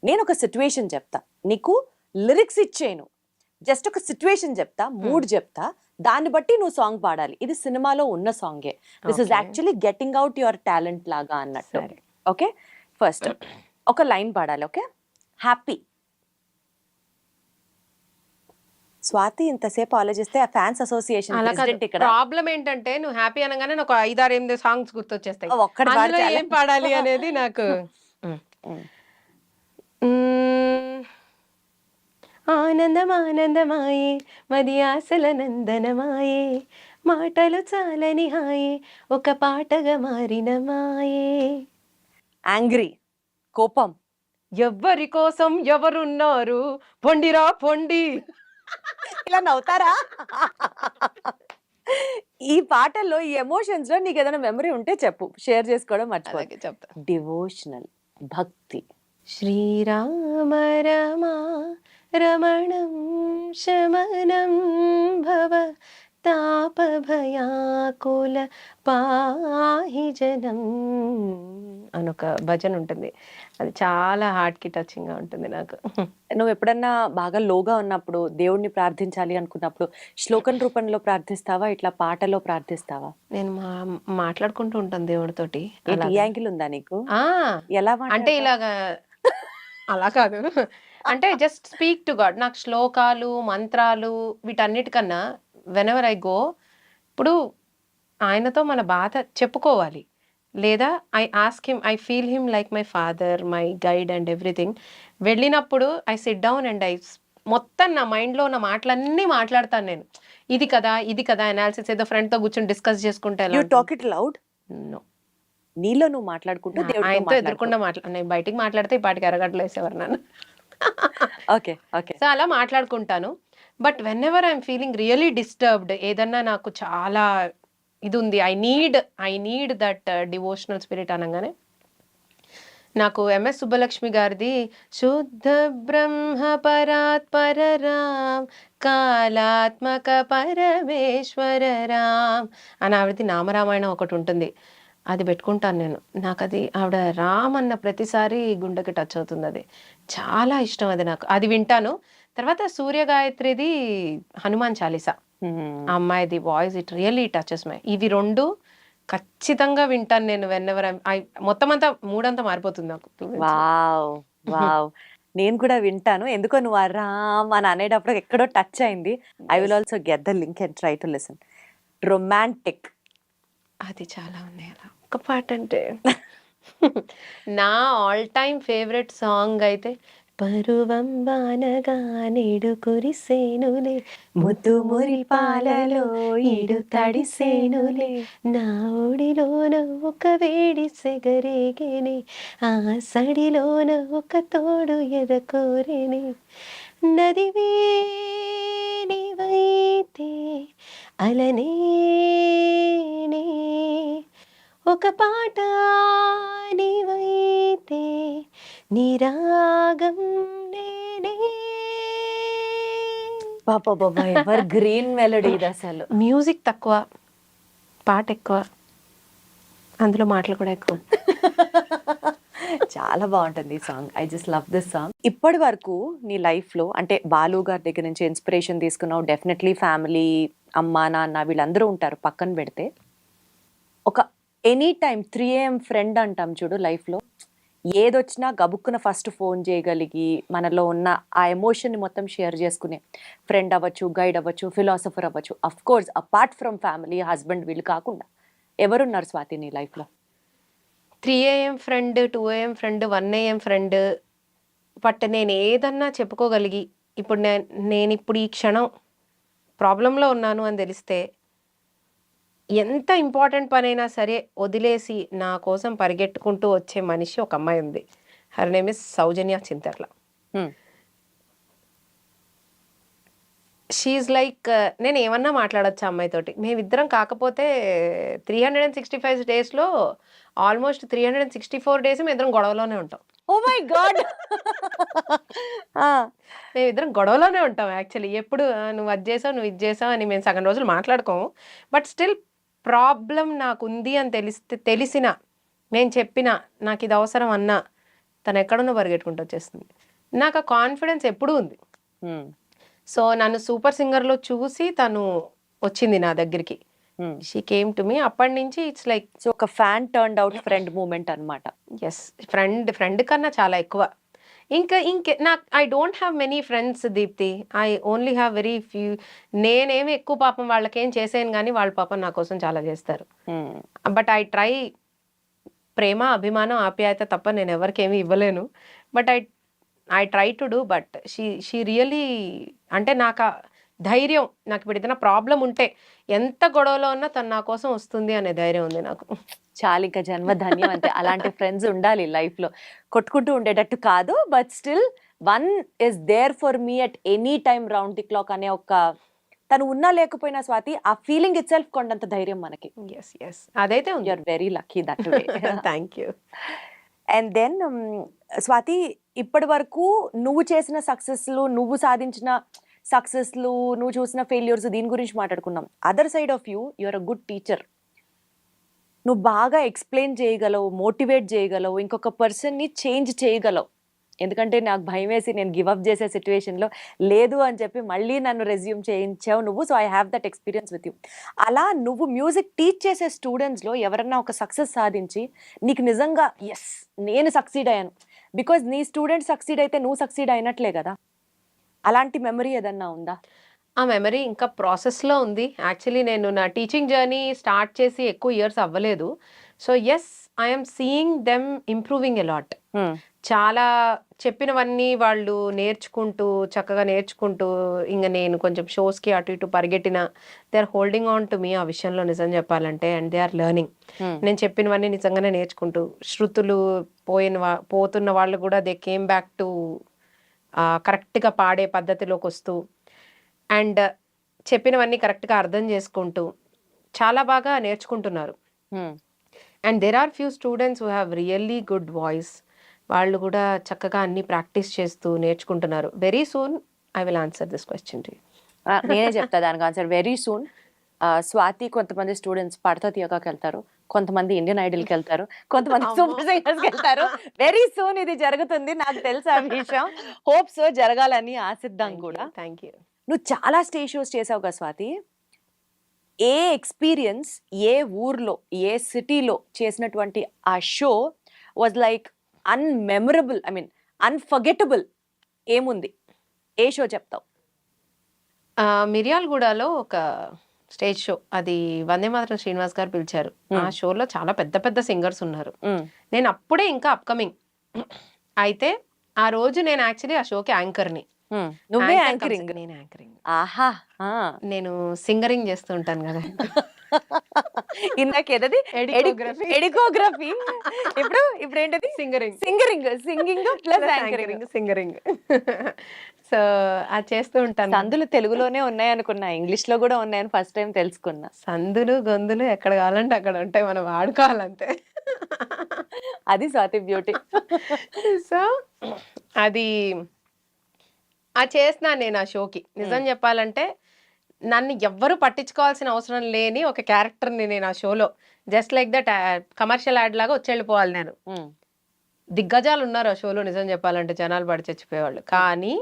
నేను ఒక సిచ్యువేషన్ చెప్తా, నీకు లిరిక్స్ ఇచ్చేను, జస్ట్ ఒక సిచ్యువేషన్ చెప్తా, మూడ్ చెప్తా, దాన్ని బట్టి నువ్వు సాంగ్ పాడాలి. ఇది సినిమాలో ఉన్న సాంగే. This is Okay. Actually getting out your talent లాగా అన్నట్టు. సరే. ఓకే, ఫస్ట్ ఒక లైన్ పాడాలి. Okay, happy. స్వాతి ఇంతసేపు ఆలోచిస్తే ఆ ఫ్యాన్స్ అసోసియేషన్ అలా కాదు. ప్రెసిడెంట్ ఇక్కడ ప్రాబ్లం ఏంటంటే నువ్వు హ్యాపీ అనగానే నాకు 5, 6, 8 సాంగ్స్ గుర్తొచ్చేస్తాయి. ఒక్కటి అందులో పాడితే ఏం పాడాలి అనేది నాకు ఆనందం ఆనందమాయే మది ఆశల నందనమాయే మాటలు చాలని హాయే ఒక పాటగా మారిన మాయే. యాంగ్రీ, కోపం. ఎవ్వరి కోసం ఎవరున్నారు పొండిరా పొండి. ఇలా నవ్వుతారా? ఈ పాటల్లో ఈ ఎమోషన్స్ లో నీకు ఏదైనా మెమరీ ఉంటే చెప్పు, షేర్ చేసుకోవడం మర్చిపో. అలాగే చెప్తా. డివోషనల్, భక్తి. శ్రీరామ రమా రమణం శమనం భవ తాపభయాకుల పాహి జనం అని ఒక భజన ఉంటుంది. అది చాలా హార్ట్ కి టచింగ్ గా ఉంటుంది నాకు. నువ్వు ఎప్పుడన్నా బాగా లోగా ఉన్నప్పుడు దేవుణ్ణి ప్రార్థించాలి అనుకున్నప్పుడు శ్లోకం రూపంలో ప్రార్థిస్తావా, ఇట్లా పాటలో ప్రార్థిస్తావా? నేను మాట్లాడుకుంటూ ఉంటాను దేవుడితోటి. ఏంటి, ఈ యాంగిల్ ఉందా నీకు? ఆ ఎలా అంటే మాట్లాడతావ్? ఇలాగా అలా కాదు. అంటే జస్ట్ స్పీక్ టు గాడ్. నాకు శ్లోకాలు మంత్రాలు వీటన్నిటికన్నా వెనెవర్ ఐ గో, ఇప్పుడు ఆయనతో మన బాధ చెప్పుకోవాలి, లేదా I ask him, I feel him like my father, my guide and everything. వెళ్ళినప్పుడు ఐ సిట్ డౌన్ అండ్ మొత్తం నా మైండ్లో ఉన్న మాటలన్నీ మాట్లాడతాను నేను. ఇది కదా ఇది కదా అనాలిసిస్, ఏదో ఫ్రెండ్తో కూర్చొని డిస్కస్ చేసుకుంటే you talk it loud. No, నీలో నువ్వు మాట్లాడుకుంటూ ఆయనతో ఎదుర్కొండా నేను బయటికి మాట్లాడితే ఈ పాటికి అరగట్లు వేసేవారు నన్ను. Okay okay. సో అలా మాట్లాడుకుంటాను. But whenever I'm feeling really disturbed, ఏదన్నా నాకు చాలా ఇది ఉంది, I need that devotional spirit అనగానే నాకు ఎంఎస్ సుబ్బలక్ష్మి గారిది శుద్ధ బ్రహ్మ పరాత్పర రామ్ కాలాత్మక పరమేశ్వర రామ్ అని ఆవిడది నామరామాయణం ఒకటి ఉంటుంది. అది పెట్టుకుంటాను నేను. నాకు అది ఆవిడ రామ్ అన్న ప్రతిసారి గుండెకి టచ్ అవుతుంది. అది చాలా ఇష్టం. అది నాకు అది వింటాను. తర్వాత సూర్య గాయత్రిది హనుమాన్ చాలీసా, ఆ అమ్మాయిది voice it really touches my. ఇవి 2 ఖచ్చితంగా వింటాను నేను. వెన్నెవర్ మొత్తం అంతా మూడంతా మారిపోతుంది నాకు. Wow wow. నేను కూడా వింటాను. ఎందుకో నువ్వు ఆ రామ్ అని అనేటప్పుడు ఎక్కడో టచ్ అయింది. I will also get the link and try to listen. Romantic. అది చాలా ఉన్నాయి. అలా ఒక పాట అంటే నా ఆల్ టైమ్ ఫేవరెట్ సాంగ్ అయితే పరువం వానగా నేడు కురిసేనులే ముద్దు మురిపాలలో ఈడు తడిసేనులే నా ఒడిలోన ఒక వేడి సెగరేగేనే ఆ సడిలోన ఒక తోడు ఎదకోరేనే నదివే నీవైతే అలనే ఒక పాట నీవైతే నిరాగం నేనే. బాబా బాబా, ఎవర్ గ్రీన్ మెలడీ ఇది అసలు. మ్యూజిక్ తక్కువ, పాట ఎక్కువ, అందులో మాటలు కూడా ఎక్కువ. చాలా బాగుంటుంది ఈ song. I just love this song. ఇప్పటి వరకు నీ లైఫ్ లో అంటే బాలు గారి దగ్గర నుంచి ఇన్స్పిరేషన్ తీసుకున్నావు. డెఫినెట్లీ ఫ్యామిలీ, అమ్మ నాన్న వీళ్ళందరూ ఉంటారు పక్కన పెడితే. ఒక ఎనీ టైం 3 AM ఫ్రెండ్ అంటాం చూడు లైఫ్ లో, ఏదొచ్చినా గబుక్కున ఫస్ట్ ఫోన్ చేయగలిగి మనలో ఉన్న ఆ ఎమోషన్ ని మొత్తం షేర్ చేసుకునే ఫ్రెండ్ అవ్వచ్చు, గైడ్ అవ్వచ్చు, ఫిలాసఫర్ అవ్వచ్చు. Of course apart from family, husband వీళ్ళు కాకుండా ఎవరున్నారు స్వాతి నీ లైఫ్ లో? 3 AM friend, 2 AM friend, 1 AM friend. But నేను ఏదన్నా చెప్పుకోగలిగి ఇప్పుడు నేను ఇప్పుడు ఈ క్షణం ప్రాబ్లంలో ఉన్నాను అని తెలిస్తే ఎంత ఇంపార్టెంట్ పనైనా సరే వదిలేసి నా కోసం పరిగెట్టుకుంటూ వచ్చే మనిషి ఒక అమ్మాయి ఉంది. Her name is Soujanya Chintarla. She like, నేను ఏమన్నా మాట్లాడచ్చు ఆ అమ్మాయితోటి. మేమిద్దరం కాకపోతే 365 డేస్లో ఆల్మోస్ట్ 364 డేస్ మేమిద్దరం గొడవలోనే ఉంటాం. Oh my god. మేమిద్దరం గొడవలోనే ఉంటాం యాక్చువల్లీ. ఎప్పుడు నువ్వు అది చేసావు, నువ్వు ఇది చేసావు అని మేము సగం రోజులు మాట్లాడుకోము. బట్ స్టిల్ ప్రాబ్లం నాకు ఉంది అని తెలిసిన నేను చెప్పిన నాకు ఇది అవసరం అన్నా తను ఎక్కడున్నా పరిగెట్టుకుంటూ వచ్చేస్తుంది. నాకు ఆ కాన్ఫిడెన్స్ ఎప్పుడూ ఉంది. సో నన్ను సూపర్ సింగర్లో చూసి తను వచ్చింది నా దగ్గరికి. She came to me. అప్పటి నుంచి ఇట్స్ లైక్ సో ఒక fan turned out friend moment అన్నమాట. ఎస్, ఫ్రెండ్ కన్నా చాలా ఎక్కువ. ఇంకే నాకు I don't have many friends Deepthi. I only have very few. నేనేమి ఎక్కువ పాపం వాళ్ళకేం చేసాను కానీ వాళ్ళ పాపం నా కోసం చాలా చేస్తారు. But I try. ప్రేమ, అభిమానం, ఆప్యాయత తప్ప నేను ఎవరికేమీ ఇవ్వలేను. But I try to do. But she really, అంటే నాకు ధైర్యం, నాకు ఇప్పుడు ఏదైనా ప్రాబ్లం ఉంటే ఎంత గొడవలో ఉన్నా తను నా కోసం వస్తుంది అనే ధైర్యం ఉంది నాకు. చాలా ఇంకా జన్మ ధన్యం అంతే. అలాంటి ఫ్రెండ్స్ ఉండాలి లైఫ్ లో. కొట్టుకుంటూ ఉండేటట్టు కాదు, but still one is there for me at any time round the clock అనే ఒక, తను ఉన్నా లేకపోయినా స్వాతి, ఆ ఫీలింగ్ ఇట్ సెల్ఫ్ కొండంత ధైర్యం మనకి. ఎస్ ఎస్, అదైతే ఉంది. You're very lucky that way. Thank you. And then Swathi, ఇప్పటి వరకు నువ్వు చేసిన సక్సెస్లు, నువ్వు సాధించిన సక్సెస్లు, నువ్వు చూసిన ఫెయిల్యూర్స్, దీని గురించి మాట్లాడుకున్నాం. Other side of you, you're a good teacher. నువ్వు బాగా ఎక్స్ప్లెయిన్ చేయగలవు, మోటివేట్ చేయగలవు, ఇంకొక పర్సన్ని చేంజ్ చేయగలవు. ఎందుకంటే నాకు భయం వేసి నేను గివప్ చేసే సిచ్యువేషన్లో లేదు అని చెప్పి మళ్ళీ నన్ను రెజ్యూమ్ చేయించావు నువ్వు. So I have that experience with you. అలా నువ్వు మ్యూజిక్ టీచ్ చేసే స్టూడెంట్స్లో ఎవరన్నా ఒక సక్సెస్ సాధించి నీకు నిజంగా ఎస్ నేను సక్సీడ్ అయ్యాను, బికాజ్ నీ స్టూడెంట్ సక్సీడ్ అయితే నువ్వు సక్సీడ్ అయినట్లే కదా, అలాంటి మెమరీ ఏదన్నా ఉందా? ఆ మెమరీ ఇంకా ప్రాసెస్లో ఉంది. యాక్చువల్లీ నేను నా టీచింగ్ జర్నీ స్టార్ట్ చేసి ఎక్కువ ఇయర్స్ అవ్వలేదు. So yes, I'm seeing them improving a lot. చాలా చెప్పినవన్నీ వాళ్ళు నేర్చుకుంటూ, చక్కగా నేర్చుకుంటూ, ఇంకా నేను కొంచెం షోస్కి అటు ఇటు పరిగెట్టిన, they are holding on to me ఆ విషయంలో నిజం చెప్పాలంటే. And they are learning. నేను చెప్పినవన్నీ నిజంగానే నేర్చుకుంటూ, శృతులు పోతున్న వాళ్ళు కూడా దే కేమ్ బ్యాక్ టు కరెక్ట్గా పాడే పద్ధతిలోకి వస్తూ, అండ్ చెప్పినవన్నీ కరెక్ట్గా అర్థం చేసుకుంటూ చాలా బాగా నేర్చుకుంటున్నారు. And there are few students who have really good voice. వాళ్ళు కూడా చక్కగా అన్ని ప్రాక్టీస్ చేస్తూ నేర్చుకుంటున్నారు. Very soon I will answer this question to you. నేనే చెప్తా దానికి ఆన్సర్. Very soon. స్వాతి, కొంతమంది స్టూడెంట్స్ పడతా తీయగాకి వెళ్తారు, కొంతమంది ఇండియన్ ఐడల్కి వెళ్తారు, కొంతమంది సూపర్ సింగర్స్కి వెళ్తారు. వెరీ సూన్ ఇది జరుగుతుంది, నాకు తెలుసు ఆ విషయం. హోప్స్ జరగాలని ఆశిద్దాం కూడా. Thank you. నువ్వు చాలా స్టేజ్ షోస్ చేసావు కదా స్వాతి. ఏ ఎక్స్పీరియన్స్, ఏ ఊర్లో, ఏ సిటీలో చేసినటువంటి ఆ show was like unmemorable, I mean unforgettable ఏముంది? ఏ షో చెప్తావు? మిర్యాలగూడలో ఒక స్టేజ్ షో, అది వందే మాతరం శ్రీనివాస్ గారు పిలిచారు. ఆ షోలో చాలా పెద్ద పెద్ద సింగర్స్ ఉన్నారు. నేను అప్పుడే ఇంకా అప్కమింగ్ అయితే, ఆ రోజు నేను యాక్చువల్లీ ఆ షోకి యాంకర్ని. నువ్వే యాంకరింగ్? నేను యాంకరింగ్. ఆహా. నేను సింగరింగ్ చేస్తూ ఉంటాను కదా. ఇందాకేదది ఎడికోగ్రఫీ, ఇప్పుడు ఏంటది? Singing plus సింగరింగ్. సో అది చేస్తూ ఉంటాను. సందులు తెలుగులోనే ఉన్నాయి అనుకున్నా, ఇంగ్లీష్ లో కూడా ఉన్నాయని ఫస్ట్ టైం తెలుసుకున్నా. సందులు గొంతులు ఎక్కడ కావాలంటే అక్కడ ఉంటాయి, మనం వాడుకోవాలంతే. అది స్వాతి బ్యూటీ. సో అది చేస్తున్నాను నేను ఆ షోకి. నిజం చెప్పాలంటే నన్ను ఎవ్వరు పట్టించుకోవాల్సిన అవసరం లేని ఒక క్యారెక్టర్ని నేను ఆ షోలో, just like that commercial add లాగా వచ్చి నేను. దిగ్గజాలు ఉన్నారు ఆ షోలో, నిజం చెప్పాలంటే జనాలు పడి చచ్చిపోయేవాళ్ళు. కానీ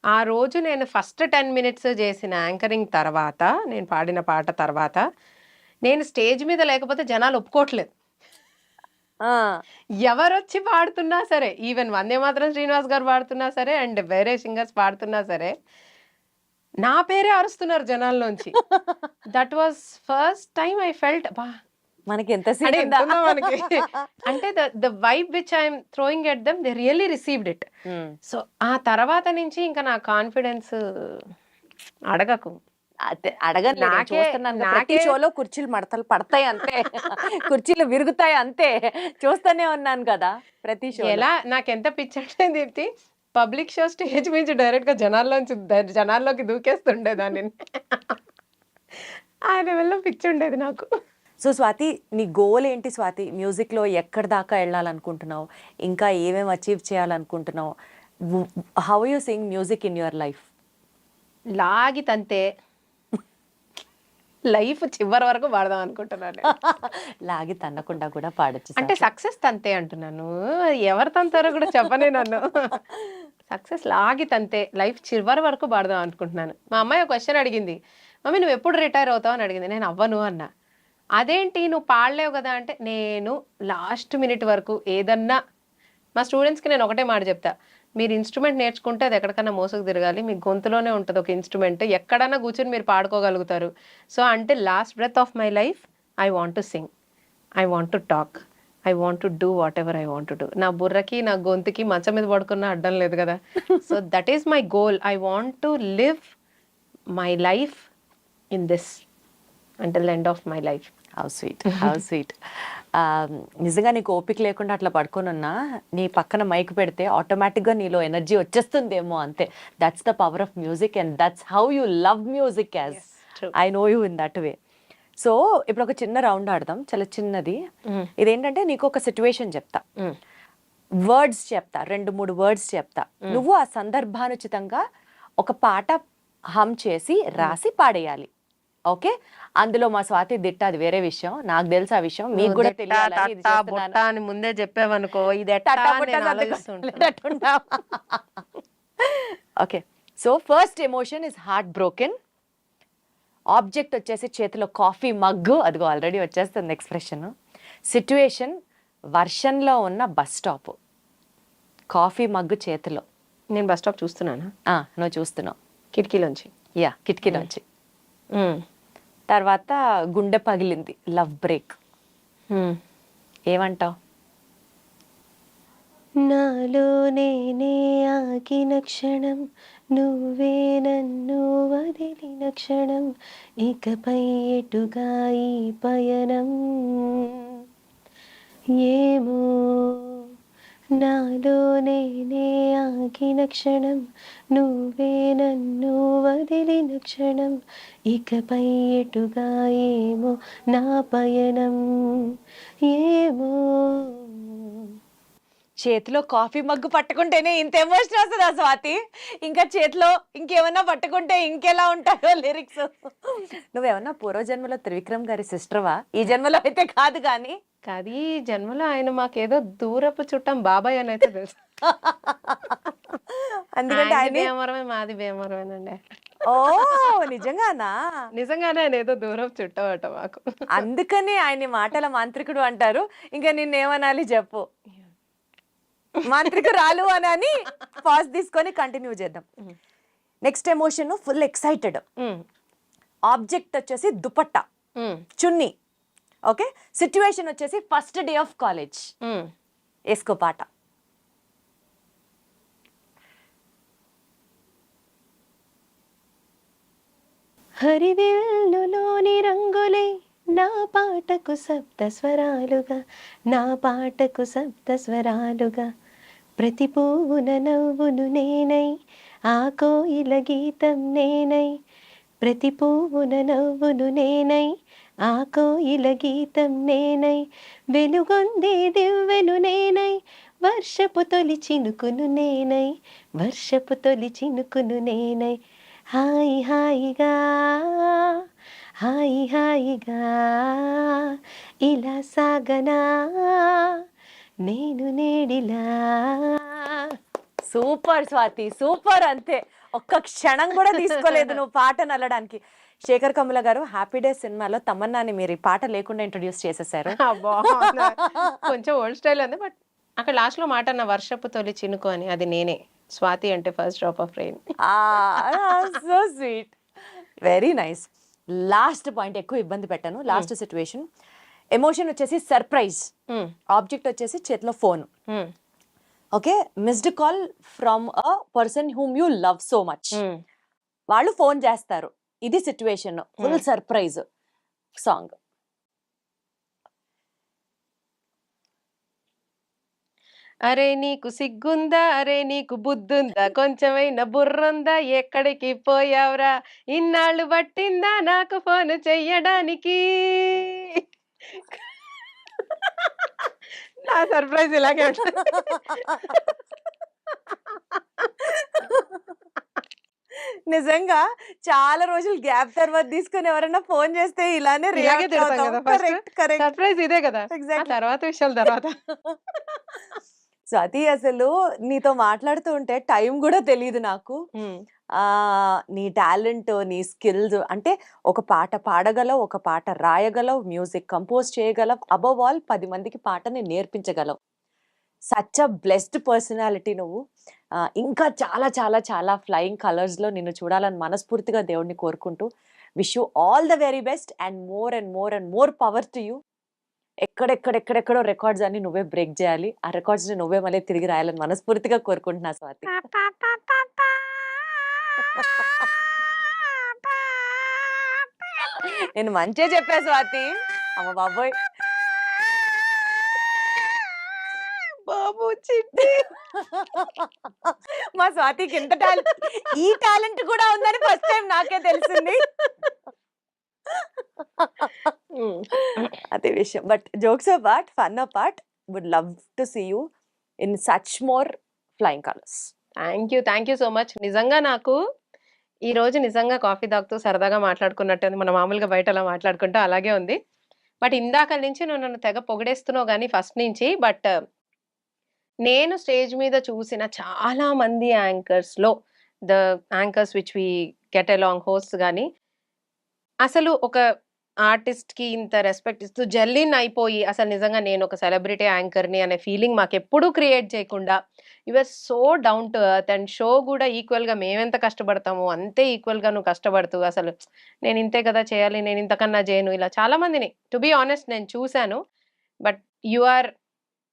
ఆ రోజు నేను ఫస్ట్ 10 minutes చేసిన యాంకరింగ్ తర్వాత, నేను పాడిన పాట తర్వాత, నేను స్టేజ్ మీద లేకపోతే జనాలు ఒప్పుకోవట్లేదు. ఎవరొచ్చి పాడుతున్నా సరే, ఈవెన్ వందే మాత్రం శ్రీనివాస్ గారు పాడుతున్నా సరే, అండ్ వేరే సింగర్స్ పాడుతున్నా సరే, నా పేరే అరుస్తున్నారు జనాల్లోంచి. That was first time I felt, మనకి ఎంత మనకి అంటే the vibe which I'm throwing at them, they really received it. So ఆ తర్వాత నుంచి ఇంకా నా కాన్ఫిడెన్స్ అడగకు, ప్రతి షోలో కుర్చీలు మడతలు పడతాయి అంతే, కుర్చీలు విరుగుతాయి అంతే, చూస్తూనే ఉన్నాను కదా ప్రతి షో. ఎలా నాకెంత పిచ్చి అంటే దీప్తి, పబ్లిక్ షో స్టేజ్ నుంచి డైరెక్ట్ గా జనాల్లోకి దూకేస్తుండేదాన్ని. ఆ లెవెల్లో పిచ్చి ఉండేది నాకు. సో స్వాతి, నీ గోల్ ఏంటి స్వాతి? మ్యూజిక్లో ఎక్కడి దాకా వెళ్ళాలనుకుంటున్నావు? ఇంకా ఏమేమి అచీవ్ చేయాలనుకుంటున్నావు? How you sing music in your life? లాగి తంతే లైఫ్ చివరి వరకు పాడదాం అనుకుంటున్నాను. లాగి తన్నకుండా కూడా పాడచ్చు అంటే సక్సెస్ తంతే అంటున్నాను, ఎవరు తంతారో కూడా చెప్పనే నన్ను. సక్సెస్ లాగి తంతే లైఫ్ చివరి వరకు పాడదాం అనుకుంటున్నాను. మా అమ్మాయి ఒక క్వశ్చన్ అడిగింది, మమ్మీ నువ్వు ఎప్పుడు రిటైర్ అవుతావు అని అడిగింది. నేను అవ్వను అన్నా. అదేంటి నువ్వు పాడలేవు కదా అంటే, నేను లాస్ట్ మినిట్ వరకు ఏదన్నా మా స్టూడెంట్స్కి నేను ఒకటే మాట చెప్తా, మీరు ఇన్స్ట్రుమెంట్ నేర్చుకుంటే అది ఎక్కడికన్నా మోసుకు తిరగాలి, మీ గొంతులోనే ఉంటుంది ఒక ఇన్స్ట్రుమెంట్, ఎక్కడన్నా కూర్చొని మీరు పాడుకోగలుగుతారు. సో అంటే last breath of my life I want to sing, I want to talk, I want to do whatever I want to do. నా బుర్రకి నా గొంతుకి మంచం మీద పడుకున్న అడ్డం లేదు కదా. So that is my goal. I want to live my life in this until the end of my life. How sweet, how sweet. నిజంగా నీకు ఓపిక లేకుండా అట్లా పడుకోనున్నా నీ పక్కన మైక్ పెడితే ఆటోమేటిక్గా నీలో ఎనర్జీ వచ్చేస్తుందేమో అంతే. That's the power of music and that's how you love music as I know you in that way. So ఇప్పుడు ఒక చిన్న రౌండ్ ఆడదాం, చాలా చిన్నది. ఇదేంటంటే నీకు ఒక సిచ్యువేషన్ చెప్తా, వర్డ్స్ చెప్తా, 2-3 వర్డ్స్ చెప్తా, నువ్వు ఆ సందర్భానుచితంగా ఒక పాట హమ్ చేసి రాసి పాడేయాలి. ఓకే, అందులో మా స్వాతి దిట్ట, అది వేరే విషయం, నాకు తెలుసు ఆ విషయం, మీకు కూడా తెలియాలని ఇది చేస్తున్నాను. అని ముందే చెప్పావనుకో ఇది okay. So first emotion is heart broken. Object వచ్చేసి చేతిలో కాఫీ మగ్గు, అదిగో ఆల్రెడీ వచ్చేస్తుంది ఎక్స్ప్రెషన్. సిట్యుయేషన్ వర్షంలో ఉన్న బస్ స్టాప్, కాఫీ మగ్గు చేతిలో. నేను బస్ స్టాప్ చూస్తున్నానా? నువ్వు చూస్తున్నావు కిటికీలోంచి. యా, కిటికీలోంచి. తర్వాత గుండె పగిలింది, లవ్ బ్రేక్. ఏమంటావు? నాలో నేనే ఆగిన క్షణం, నువ్వే నన్ను వదిలిన క్షణం, ఇకపై ఎటుగా ఈ పయనం ఏమో. నాలో నేనే ఆగిన క్షణం, నువ్వే నన్ను వదిలిన క్షణం, ఇకపై ఎటుగా ఏమో నా పయనం ఏమో. చేతిలో కాఫీ మగ్గు పట్టుకుంటేనే ఇంత ఎమోషన్ వస్తుందా స్వాతి? ఇంకా చేతిలో ఇంకేమన్నా పట్టుకుంటే ఇంకెలా ఉంటాయో లిరిక్స్. నువ్వేమన్నా పూర్వజన్మలో త్రివిక్రమ్ గారి సిస్టర్వా? ఈ జన్మలో అయితే కాదు కానీ. కాదు, ఈ జన్మలో ఆయన మాకేదో దూరపు చుట్టం బాబాయ్ అని అయితే తెలుసు. అందుకంటే ఆయన భీమవరమే, మాది భీమవరమేనండి. ఓ నిజంగానా? నిజంగానే ఆయన ఏదో దూరపు చుట్టం అట మాకు. అందుకని ఆయన మాటల మాంత్రికుడు అంటారు. ఇంకా నిన్నేమనాలి చెప్పు? మాంత్రికురాలు అని పాజ్ తీసుకొని కంటిన్యూ చేద్దాం. Next emotion full excited. Object వచ్చేసి దుపట్టా, చున్నీ. ఓకే, సిచ్యువేషన్ వచ్చేసి ఫస్ట్ డే ఆఫ్ కాలేజ్. వేసుకో పాట. హరివిల్లులోని రంగులే నా పాటకు సప్త స్వరాలుగా, నా పాటకు సప్త స్వరాలుగా, ప్రతి పువ్వున నవ్వును నేనై, ఆ కోయిల గీతం నేనై, ప్రతి పువ్వున నవ్వును నేనై, ఆ కోయిల గీతం నేనై, వెలుగొందే దివ్వెను నేనై, వర్షపు తొలి చినుకును నేనై, వర్షపు తొలి చినుకును నేనై, హాయి హాయిగా, హాయి హాయిగా ఇలా సాగనా నేను నేడిలా. Super Swathi, super. అంతే, ఒక్క క్షణం కూడా తీసుకోలేదు నువ్వు పాట నల్లడానికి. శేఖర్ కమ్ముల గారు హ్యాపీ డేస్ సినిమాలో తమన్నాని మీరు ఈ పాట లేకుండా ఇంట్రొడ్యూస్ చేసేసారు. కొంచెం ఓల్డ్ స్టైల్ ఉంది, బట్ అక్కడ లాస్ట్ లో మాట అన్న వర్షపు తొలి చినుకు అని, అది నేనే. స్వాతి అంటే first drop of rain. So sweet, very nice. Last point, ఎక్కువ ఇబ్బంది పెట్టాను. లాస్ట్ సిచ్యువేషన్ ఎమోషన్ వచ్చేసి సర్ప్రైజ్. ఆబ్జెక్ట్ వచ్చేసి చేతిలో phone. Okay, missed call from a person whom you love so much. వాళ్ళు ఫోన్ చేస్తారు, ఇది సిచ్యువేషన్, ఫుల్ సర్ప్రైజ్ సాంగ్. అరే నీకు సిగ్గుందా, అరే నీకు బుద్ధుందా, కొంచెమైనా బుర్రుందా, ఎక్కడికి పోయావురా, ఇన్నాళ్ళు పట్టిందా నాకు ఫోన్ చెయ్యడానికి. నా సర్ప్రైజ్ ఇలాగే ఉంటుంది. నిజంగా చాలా రోజులు గ్యాప్ తర్వాత తీసుకుని ఎవరైనా ఫోన్ చేస్తే ఇలానే ఇలాగే తిడతాం కదా first. కరెక్ట్. సర్ప్రైజ్ ఇదే కదా, Exactly. ఆ తర్వాత విషయాల తర్వాత. స్వాతి, అసలు నీతో మాట్లాడుతూ ఉంటే టైం కూడా తెలియదు నాకు. నీ టాలెంట్, నీ స్కిల్స్ అంటే ఒక పాట పాడగలవు, ఒక పాట రాయగలవు, మ్యూజిక్ కంపోజ్ చేయగలవు, అబవ్ ఆల్ 10 మందికి పాటని నేర్పించగలవు. సచ్ అ బ్లెస్డ్ పర్సనాలిటీ నువ్వు. ఇంకా చాలా చాలా చాలా ఫ్లయింగ్ కలర్స్‌లో నిన్ను చూడాలని మనస్ఫూర్తిగా దేవుడిని కోరుకుంటూ wish you all the very best and more and more and more power to you. ఎక్కడెక్కడెక్కడెక్కడో రికార్డ్స్ అన్ని నువ్వే బ్రేక్ చేయాలి. ఆ రికార్డ్స్‌ని నువ్వే మళ్ళీ తిరిగి రాయాలని మనస్ఫూర్తిగా కోరుకుంటున్నా స్వాతి. నేను మంచిగా చెప్పా స్వాతి. అమ్మ బాబోయ్! బాబు చిట్టి. మా స్వాతికి ఇంత ఈ టాలెంట్ కూడా ఉందని ఫస్ట్ టైం నాకే తెలిసింది. అదే విషయం. But jokes apart, fun apart, would love to see you in such more flying colours. Thank you so much. నిజంగా నాకు ఈ రోజు నిజంగా కాఫీ తాగుతూ సరదాగా మాట్లాడుకున్నట్టు ఉంది. మనం మామూలుగా బయట అలా మాట్లాడుకుంటూ అలాగే ఉంది. బట్ ఇందాక నుంచి నువ్వు నన్ను తెగ పొగిడేస్తున్నావు గానీ ఫస్ట్ నుంచి. బట్ నేను స్టేజ్ మీద చూసిన చాలా మంది యాంకర్స్‌లో the anchors which we get along hosts గానీ, అసలు ఒక ఆర్టిస్ట్‌కి ఇంత రెస్పెక్ట్ ఇస్తూ జెల్లిన్ అయిపోయి అసలు నిజంగా నేను ఒక సెలబ్రిటీ యాంకర్‌ని అనే ఫీలింగ్ మాకెప్పుడూ క్రియేట్ చేయకుండా you are so down to earth and show కూడా ఈక్వల్‌గా మేమెంత కష్టపడతామో అంతే ఈక్వల్‌గా నువ్వు కష్టపడుతూ అసలు నేను ఇంతే కదా చేయాలి, నేను ఇంతకన్నా చేయను, ఇలా చాలా మందిని టు బీ ఆనెస్ట్ నేను చూసాను. But you are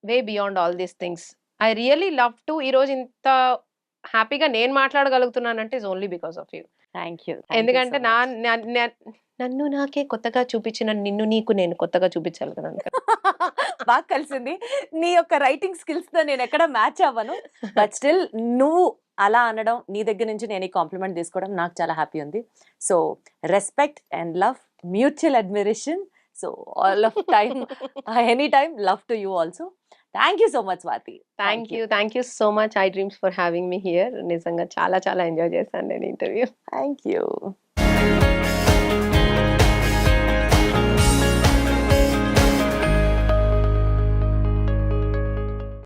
way beyond all these things. I really love to ఈరోజు ఇంత హ్యాపీగా నేను మాట్లాడగలుగుతున్నానంటే is only because of you. Thank you. ఎందుకంటే నన్ను నాకే కొత్తగా చూపించిన నిన్ను నీకు నేను కొత్తగా చూపించాలి కదా. బాగా కలిసింది. నీ యొక్క రైటింగ్ స్కిల్స్‌తో నేను ఎక్కడ మ్యాచ్ అవ్వను. బట్ స్టిల్ నువ్వు అలా అనడం, నీ దగ్గర నుంచి నేను ఈ కాంప్లిమెంట్ తీసుకోవడం నాకు చాలా హ్యాపీ ఉంది. So respect and love, mutual admiration. So all of time, any time love to you also. Thank you so much Swathi. Thank you so much I dreams for having me here. నిజంగా చాలా చాలా enjoy చేశాను నేను interview. Thank you.